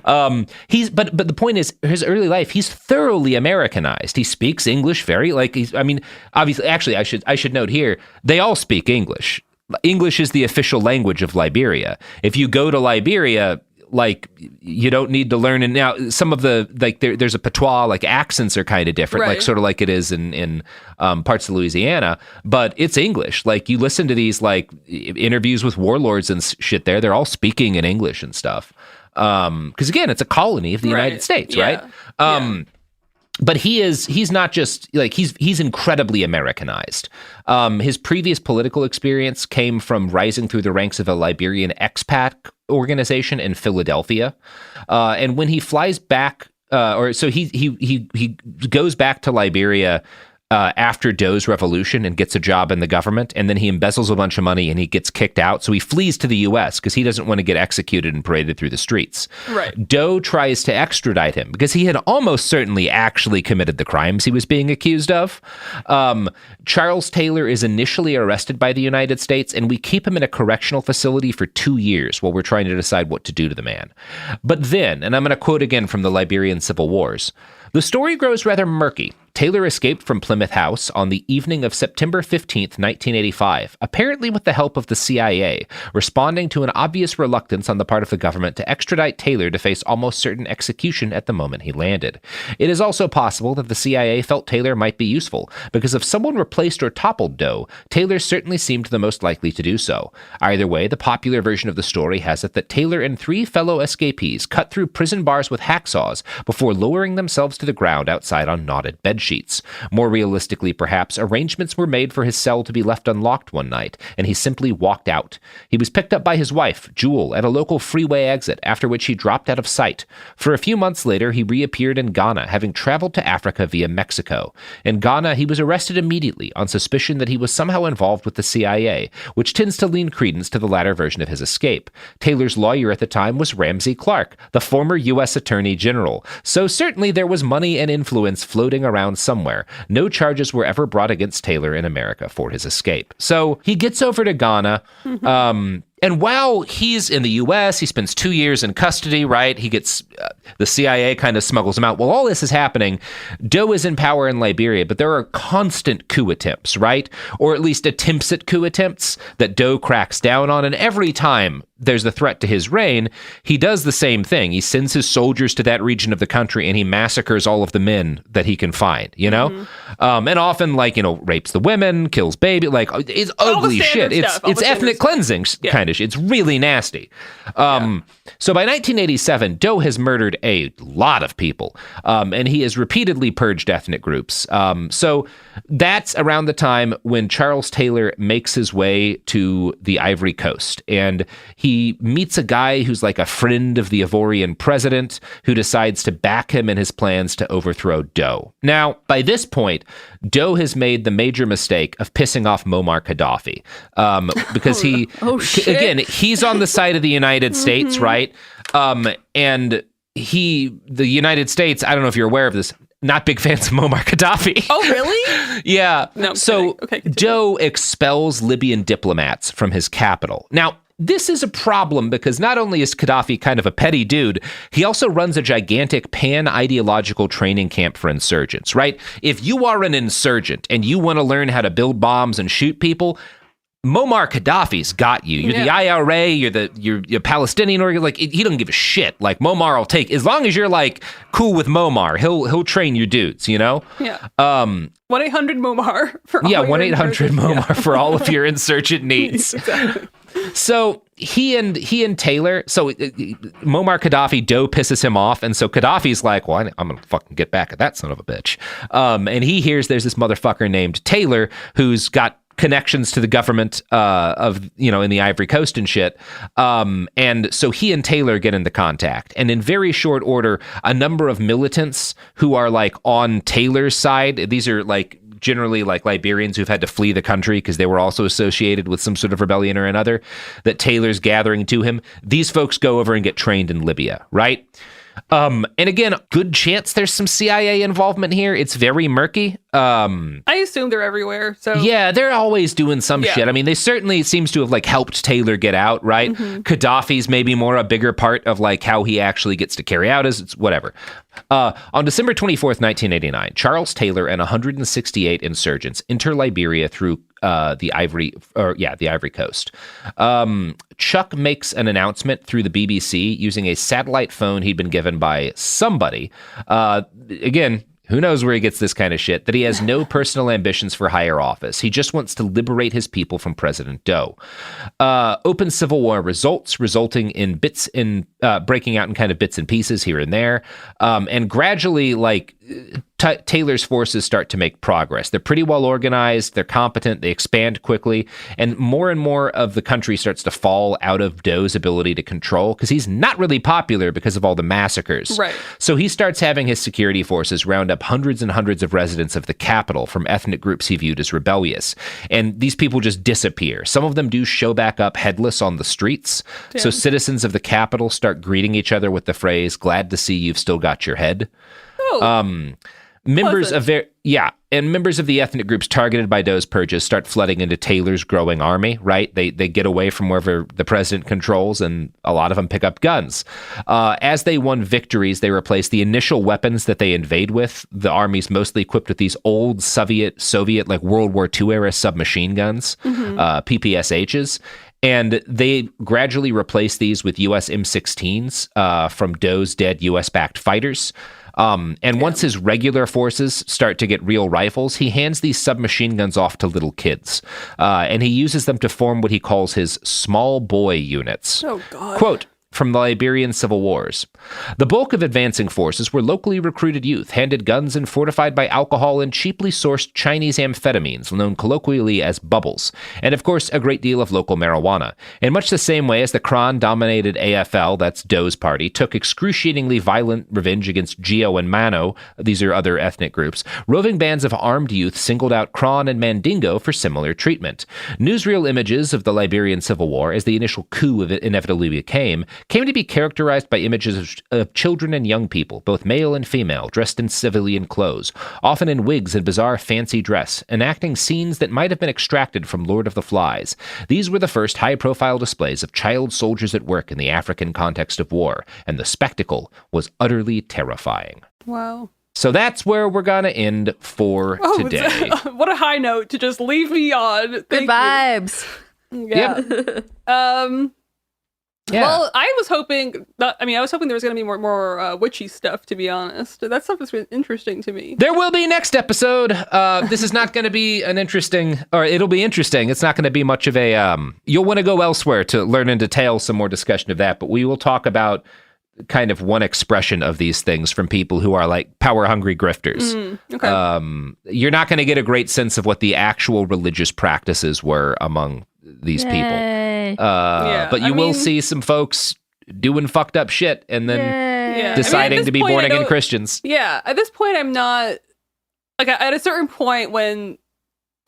But the point is, his early life, he's thoroughly Americanized. He speaks English obviously, actually, I should note here, they all speak English. English is the official language of Liberia. If you go to Liberia, like, you don't need to learn. And now some of the, like, there's a patois, like accents are kind of different, like sort of like it is in parts of Louisiana, but it's English. Like, you listen to these like interviews with warlords and shit there, they're all speaking in English and stuff. Because again, it's a colony of the United States, right? But he's not just like, he's incredibly Americanized. His previous political experience came from rising through the ranks of a Liberian expat organization in Philadelphia. And when he flies back, he goes back to Liberia after Dough's revolution and gets a job in the government, and then he embezzles a bunch of money and he gets kicked out. So he flees to the U.S. because he doesn't want to get executed and paraded through the streets. Dough tries to extradite him because he had almost certainly actually committed the crimes he was being accused of. Charles Taylor is initially arrested by the United States, and we keep him in a correctional facility for 2 years while we're trying to decide what to do to the man. But then, and I'm going to quote again from the Liberian Civil Wars, the story grows rather murky. Taylor escaped from Plymouth House on the evening of September 15th, 1985, apparently with the help of the CIA, responding to an obvious reluctance on the part of the government to extradite Taylor to face almost certain execution at the moment he landed. It is also possible that the CIA felt Taylor might be useful, because if someone replaced or toppled Doe, Taylor certainly seemed the most likely to do so. Either way, the popular version of the story has it that Taylor and 3 fellow escapees cut through prison bars with hacksaws before lowering themselves to the ground outside on knotted bed sheets. More realistically, perhaps, arrangements were made for his cell to be left unlocked one night, and he simply walked out. He was picked up by his wife, Jewel, at a local freeway exit, after which he dropped out of sight. For a few months later, he reappeared in Ghana, having traveled to Africa via Mexico. In Ghana, he was arrested immediately on suspicion that he was somehow involved with the CIA, which tends to lean credence to the latter version of his escape. Taylor's lawyer at the time was Ramsey Clark, the former U.S. Attorney General, so certainly there was money and influence floating around somewhere. No charges were ever brought against Taylor in America for his escape. So he gets over to Ghana, and while he's in the U.S., he spends 2 years in custody, right? He gets, the CIA kind of smuggles him out. While all this is happening, Doe is in power in Liberia, but there are constant coup attempts, right? Or at least attempts at coup attempts that Doe cracks down on. And every time there's a threat to his reign, he does the same thing. He sends his soldiers to that region of the country and he massacres all of the men that he can find, you know? And often, like, you know, rapes the women, kills baby, like, it's ugly shit. It's ethnic cleansing kind of shit. It's really nasty. So by 1987, Doe has murdered a lot of people, and he has repeatedly purged ethnic groups. So that's around the time when Charles Taylor makes his way to the Ivory Coast, and he meets a guy who's like a friend of the Ivorian president who decides to back him in his plans to overthrow Doe. Now, by this point, Doe has made the major mistake of pissing off Muammar Gaddafi, because again, he's on the side of the United States, right? And the United States, I don't know if you're aware of this, not big fans of Muammar Gaddafi. Oh, really? Yeah. No, so Doe expels Libyan diplomats from his capital. Now, this is a problem because not only is Gaddafi kind of a petty dude, he also runs a gigantic pan-ideological training camp for insurgents, right? If you are an insurgent and you want to learn how to build bombs and shoot people, Muammar Gaddafi's got you. You're the IRA, you're Palestinian organ, like he doesn't give a shit. Like Muammar will take, as long as you're like cool with Muammar, he'll train your dudes, you know? Yeah. 1-800-MUAMMAR for all 1-800 Muammar for all of your insurgent needs. Exactly. So he and Taylor, so Muammar Gaddafi, Doe pisses him off, and so Gaddafi's like, well, I'm gonna fucking get back at that son of a bitch. And he hears there's this motherfucker named Taylor who's got connections to the government of, in the Ivory Coast and shit. And so he and Taylor get into contact. And in very short order, a number of militants who are like on Taylor's side, these are like generally like Liberians who've had to flee the country because they were also associated with some sort of rebellion or another, that Taylor's gathering to him. These folks go over and get trained in Libya, right? And again, good chance there's some CIA involvement here. It's very murky. I assume they're everywhere. So yeah, they're always doing some shit. I mean, they certainly seems to have like helped Taylor get out, right? Mm-hmm. Gaddafi's maybe more a bigger part of like how he actually gets to carry out his whatever. On December 24th, 1989, Charles Taylor and 168 insurgents enter Liberia through the Ivory Coast. Chuck makes an announcement through the BBC using a satellite phone he'd been given by somebody. Again, who knows where he gets this kind of shit, that he has no personal ambitions for higher office. He just wants to liberate his people from President Doe. Open civil war resulting in breaking out in kind of bits and pieces here and there. And gradually, like, Taylor's forces start to make progress. They're pretty well organized, they're competent, they expand quickly, and more of the country starts to fall out of Doe's ability to control, because he's not really popular because of all the massacres. Right. So he starts having his security forces round up hundreds and hundreds of residents of the capital from ethnic groups he viewed as rebellious. And these people just disappear. Some of them do show back up headless on the streets. Damn. So citizens of the capital start greeting each other with the phrase, "Glad to see you've still got your head." Oh. Members of the ethnic groups targeted by Doe's purges start flooding into Taylor's growing army, right? They get away from wherever the president controls, and a lot of them pick up guns. As they won victories, they replaced the initial weapons that they invade with. The army's mostly equipped with these old Soviet like World War II era submachine guns, PPSHs. And they gradually replaced these with U.S. M16s from Doe's dead U.S.-backed fighters. And once his regular forces start to get real rifles, he hands these submachine guns off to little kids. And he uses them to form what he calls his small boy units. Oh, God. Quote, from the Liberian Civil Wars. The bulk of advancing forces were locally recruited youth, handed guns and fortified by alcohol and cheaply sourced Chinese amphetamines, known colloquially as bubbles, and of course a great deal of local marijuana. In much the same way as the Kron-dominated AFL, that's Doe's party, took excruciatingly violent revenge against Gio and Mano, these are other ethnic groups, roving bands of armed youth singled out Kron and Mandingo for similar treatment. Newsreel images of the Liberian Civil War, as the initial coup of it inevitably came to be characterized by images of children and young people, both male and female, dressed in civilian clothes, often in wigs and bizarre fancy dress, enacting scenes that might have been extracted from Lord of the Flies. These were the first high-profile displays of child soldiers at work in the African context of war, and the spectacle was utterly terrifying. Wow. So that's where we're going to end for today. What a high note to just leave me on. Good vibes. Yeah. Yep. Yeah. Well, I was hoping there was going to be more witchy stuff, to be honest. That stuff has been interesting to me. There will be next episode. This is not going to be it'll be interesting. It's not going to be much of a, you'll want to go elsewhere to learn in detail some more discussion of that, but we will talk about kind of one expression of these things from people who are like power-hungry grifters. Okay. You're not going to get a great sense of what the actual religious practices were among these people. But you will see some folks doing fucked up shit and then deciding to be born-again Christians. Yeah, at this point, I'm not... Like, at a certain point when...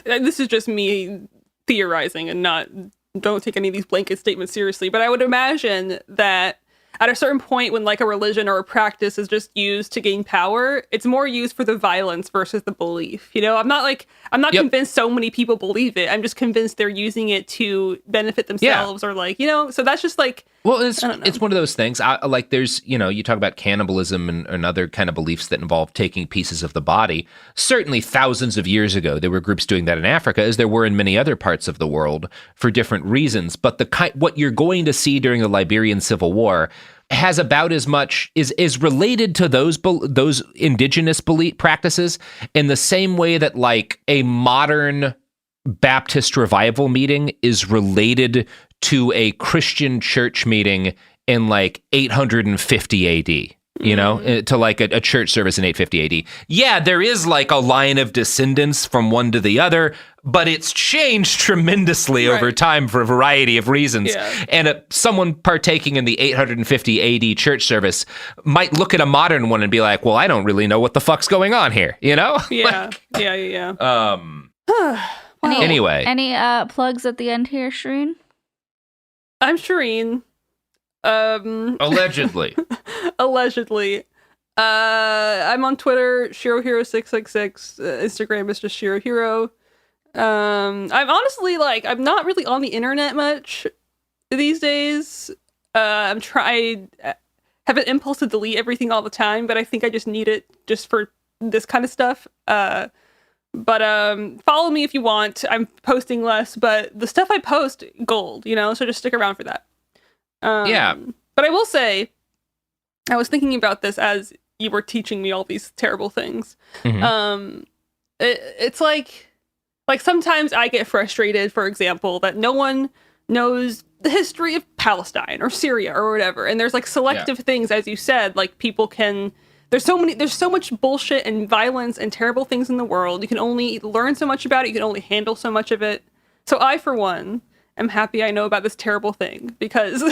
This is just me theorizing and don't take any of these blanket statements seriously, but I would imagine that at a certain point when like a religion or a practice is just used to gain power, it's more used for the violence versus the belief. You know, I'm not convinced so many people believe it. I'm just convinced they're using it to benefit themselves or like, so that's just like, well, it's one of those things. Like there's, you talk about cannibalism and other kind of beliefs that involve taking pieces of the body. Certainly thousands of years ago, there were groups doing that in Africa, as there were in many other parts of the world for different reasons. But what you're going to see during the Liberian Civil War has about as much is related to those indigenous belief practices in the same way that like a modern Baptist revival meeting is related to a Christian church meeting in like 850 AD. you know, to like a church service in 850 AD. Yeah, there is like a line of descendants from one to the other, but it's changed tremendously over time for a variety of reasons. Yeah. And someone partaking in the 850 AD church service might look at a modern one and be like, well, I don't really know what the fuck's going on here, you know? Yeah, yeah. Anyway. Any plugs at the end here, Shereen? I'm Shereen. Allegedly. Allegedly. I'm on Twitter, ShiroHero666. Instagram is just ShiroHero. I'm honestly I'm not really on the internet much these days. I have an impulse to delete everything all the time, but I think I just need it just for this kind of stuff. But follow me if you want. I'm posting less, but the stuff I post, gold, you know, so just stick around for that. Yeah. But I will say, I was thinking about this as you were teaching me all these terrible things. Mm-hmm. It's like sometimes I get frustrated, for example, that no one knows the history of Palestine or Syria or whatever. And there's like selective things, as you said, like people can... There's so much bullshit and violence and terrible things in the world. You can only learn so much about it. You can only handle so much of it. So I, for one, am happy I know about this terrible thing because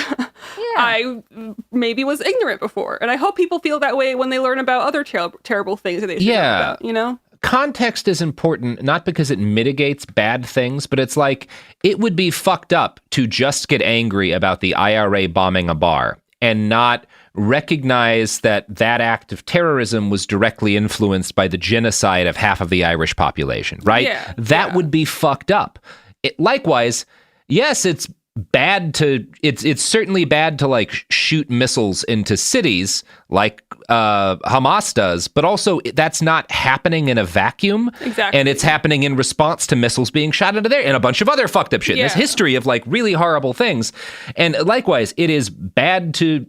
I maybe was ignorant before. And I hope people feel that way when they learn about other terrible things that they should know about, you know? Context is important, not because it mitigates bad things, but it's like, it would be fucked up to just get angry about the IRA bombing a bar and not recognize that act of terrorism was directly influenced by the genocide of half of the Irish population, right? Yeah, that would be fucked up. Likewise, yes, it's certainly bad to like shoot missiles into cities like Hamas does, but also that's not happening in a vacuum. Exactly. And it's happening in response to missiles being shot into there and a bunch of other fucked up shit. There's history of like really horrible things. And likewise, it is bad to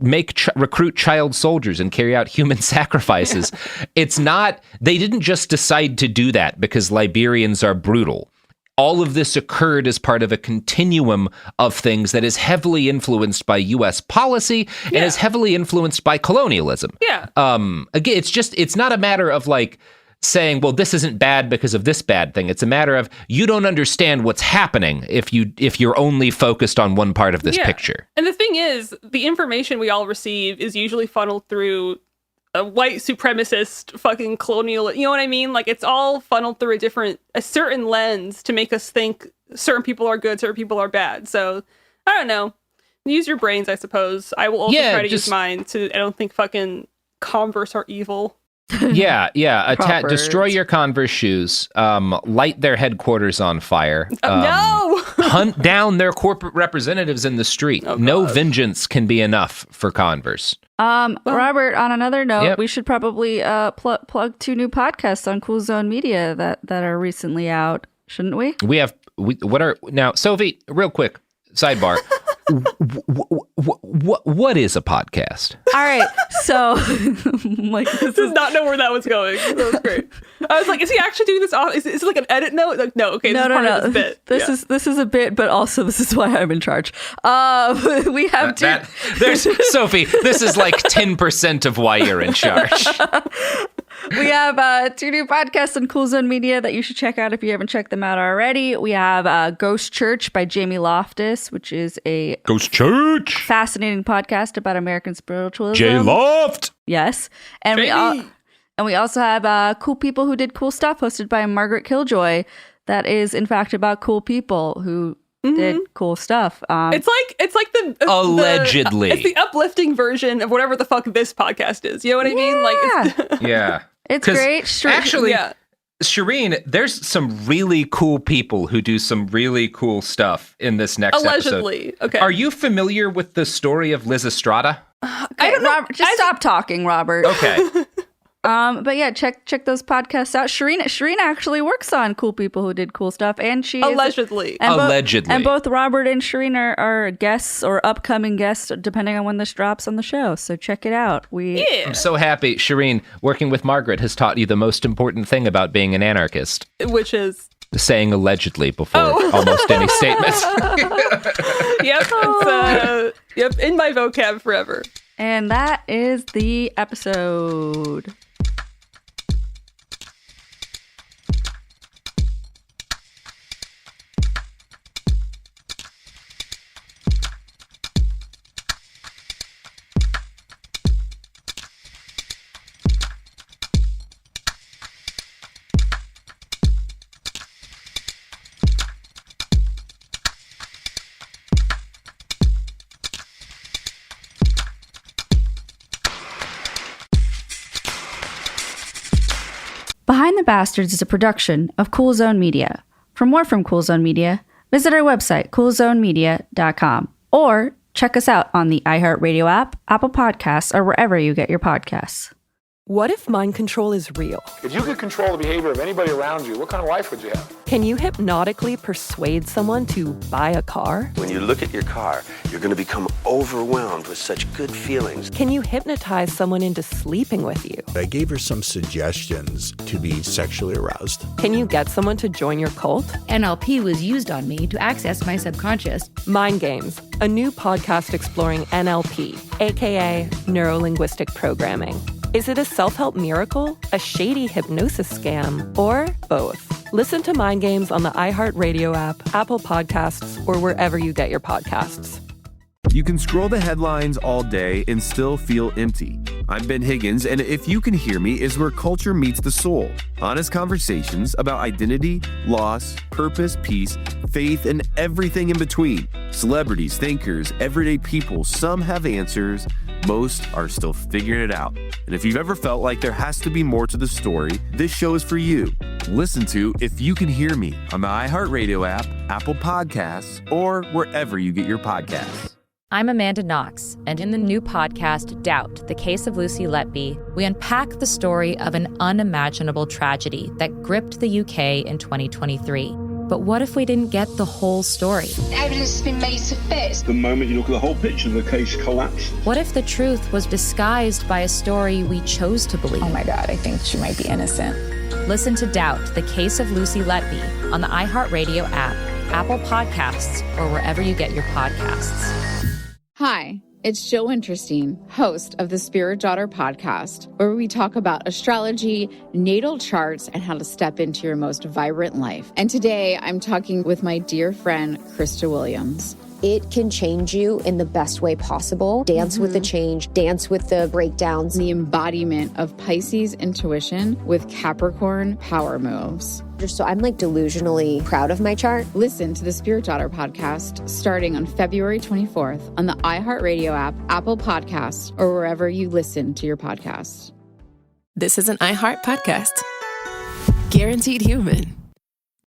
recruit child soldiers and carry out human sacrifices. It's not, they didn't just decide to do that because Liberians are brutal. All of this occurred as part of a continuum of things that is heavily influenced by U.S. policy and is heavily influenced by colonialism. Yeah. Again, it's not a matter of like saying, well, this isn't bad because of this bad thing. It's a matter of you don't understand what's happening if you're only focused on one part of this picture. And the thing is, the information we all receive is usually funneled through a white supremacist fucking colonial, you know what I mean? Like it's all funneled through a certain lens to make us think certain people are good, certain people are bad. So I don't know. Use your brains, I suppose. I will also try to use mine I don't think fucking Converse are evil. Destroy your Converse shoes. Light their headquarters on fire. No! Hunt down their corporate representatives in the street. No vengeance can be enough for Converse. Robert, on another note, we should probably plug 2 new podcasts on Cool Zone Media that are recently out, shouldn't we? Now, Sophie, real quick, sidebar. What is a podcast? All right, so this does not know where that was going. That was great. I was like, is he actually doing this? Is it like an edit note? Like, no, okay, this is part of this bit. This is a bit, but also this is why I'm in charge. We have Sophie. This is like 10% of why you're in charge. We have 2 new podcasts on Cool Zone Media that you should check out if you haven't checked them out already. We have Ghost Church by Jamie Loftus, which is a Ghost Church fascinating podcast about American spiritualism. J Loft, yes, and we also have Cool People Who Did Cool Stuff, hosted by Margaret Killjoy. That is, in fact, about cool people who did cool stuff. It's like the allegedly it's the uplifting version of whatever the fuck this podcast is. You know what I mean? Like, it's great. Actually, Shereen, there's some really cool people who do some really cool stuff in this next allegedly. Episode. Okay. Are you familiar with the story of Liz Estrada? I don't know. Robert, stop talking, Robert. Okay. But yeah, check those podcasts out. Shereen actually works on Cool People Who Did Cool Stuff, and she allegedly. And both Robert and Shereen are guests or upcoming guests, depending on when this drops on the show. So check it out. I'm so happy, Shereen. Working with Margaret has taught you the most important thing about being an anarchist, which is saying allegedly before almost any statement. Yep, it's in my vocab forever. And that is the episode. Behind the Bastards is a production of Cool Zone Media. For more from Cool Zone Media, visit our website, coolzonemedia.com, or check us out on the iHeartRadio app, Apple Podcasts, or wherever you get your podcasts. What if mind control is real? If you could control the behavior of anybody around you, what kind of life would you have? Can you hypnotically persuade someone to buy a car? When you look at your car, you're going to become overwhelmed with such good feelings. Can you hypnotize someone into sleeping with you? I gave her some suggestions to be sexually aroused. Can you get someone to join your cult? NLP was used on me to access my subconscious. Mind Games, a new podcast exploring NLP, aka Neuro-Linguistic Programming. Is it a self-help miracle, a shady hypnosis scam, or both? Listen to Mind Games on the iHeartRadio app, Apple Podcasts, or wherever you get your podcasts. You can scroll the headlines all day and still feel empty. I'm Ben Higgins, and If You Can Hear Me is where culture meets the soul. Honest conversations about identity, loss, purpose, peace, faith, and everything in between. Celebrities, thinkers, everyday people, some have answers, most are still figuring it out. And if you've ever felt like there has to be more to the story, this show is for you. Listen to If You Can Hear Me on the iHeartRadio app, Apple Podcasts, or wherever you get your podcasts. I'm Amanda Knox, and in the new podcast, Doubt, the Case of Lucy Letby, we unpack the story of an unimaginable tragedy that gripped the UK in 2023. But what if we didn't get the whole story? Evidence has been made to fit. The moment you look at the whole picture, the case collapses. What if the truth was disguised by a story we chose to believe? Oh my God, I think she might be innocent. Listen to Doubt, the Case of Lucy Letby on the iHeartRadio app, Apple Podcasts, or wherever you get your podcasts. Hi, it's Jill Winterstein, host of the Spirit Daughter podcast, where we talk about astrology, natal charts, and how to step into your most vibrant life. And today I'm talking with my dear friend, Krista Williams. It can change you in the best way possible. Dance with the change, dance with the breakdowns. The embodiment of Pisces intuition with Capricorn power moves. So I'm like delusionally proud of my chart. Listen to the Spirit Daughter podcast starting on February 24th on the iHeartRadio app, Apple Podcasts, or wherever you listen to your podcasts. This is an iHeart podcast. Guaranteed Human.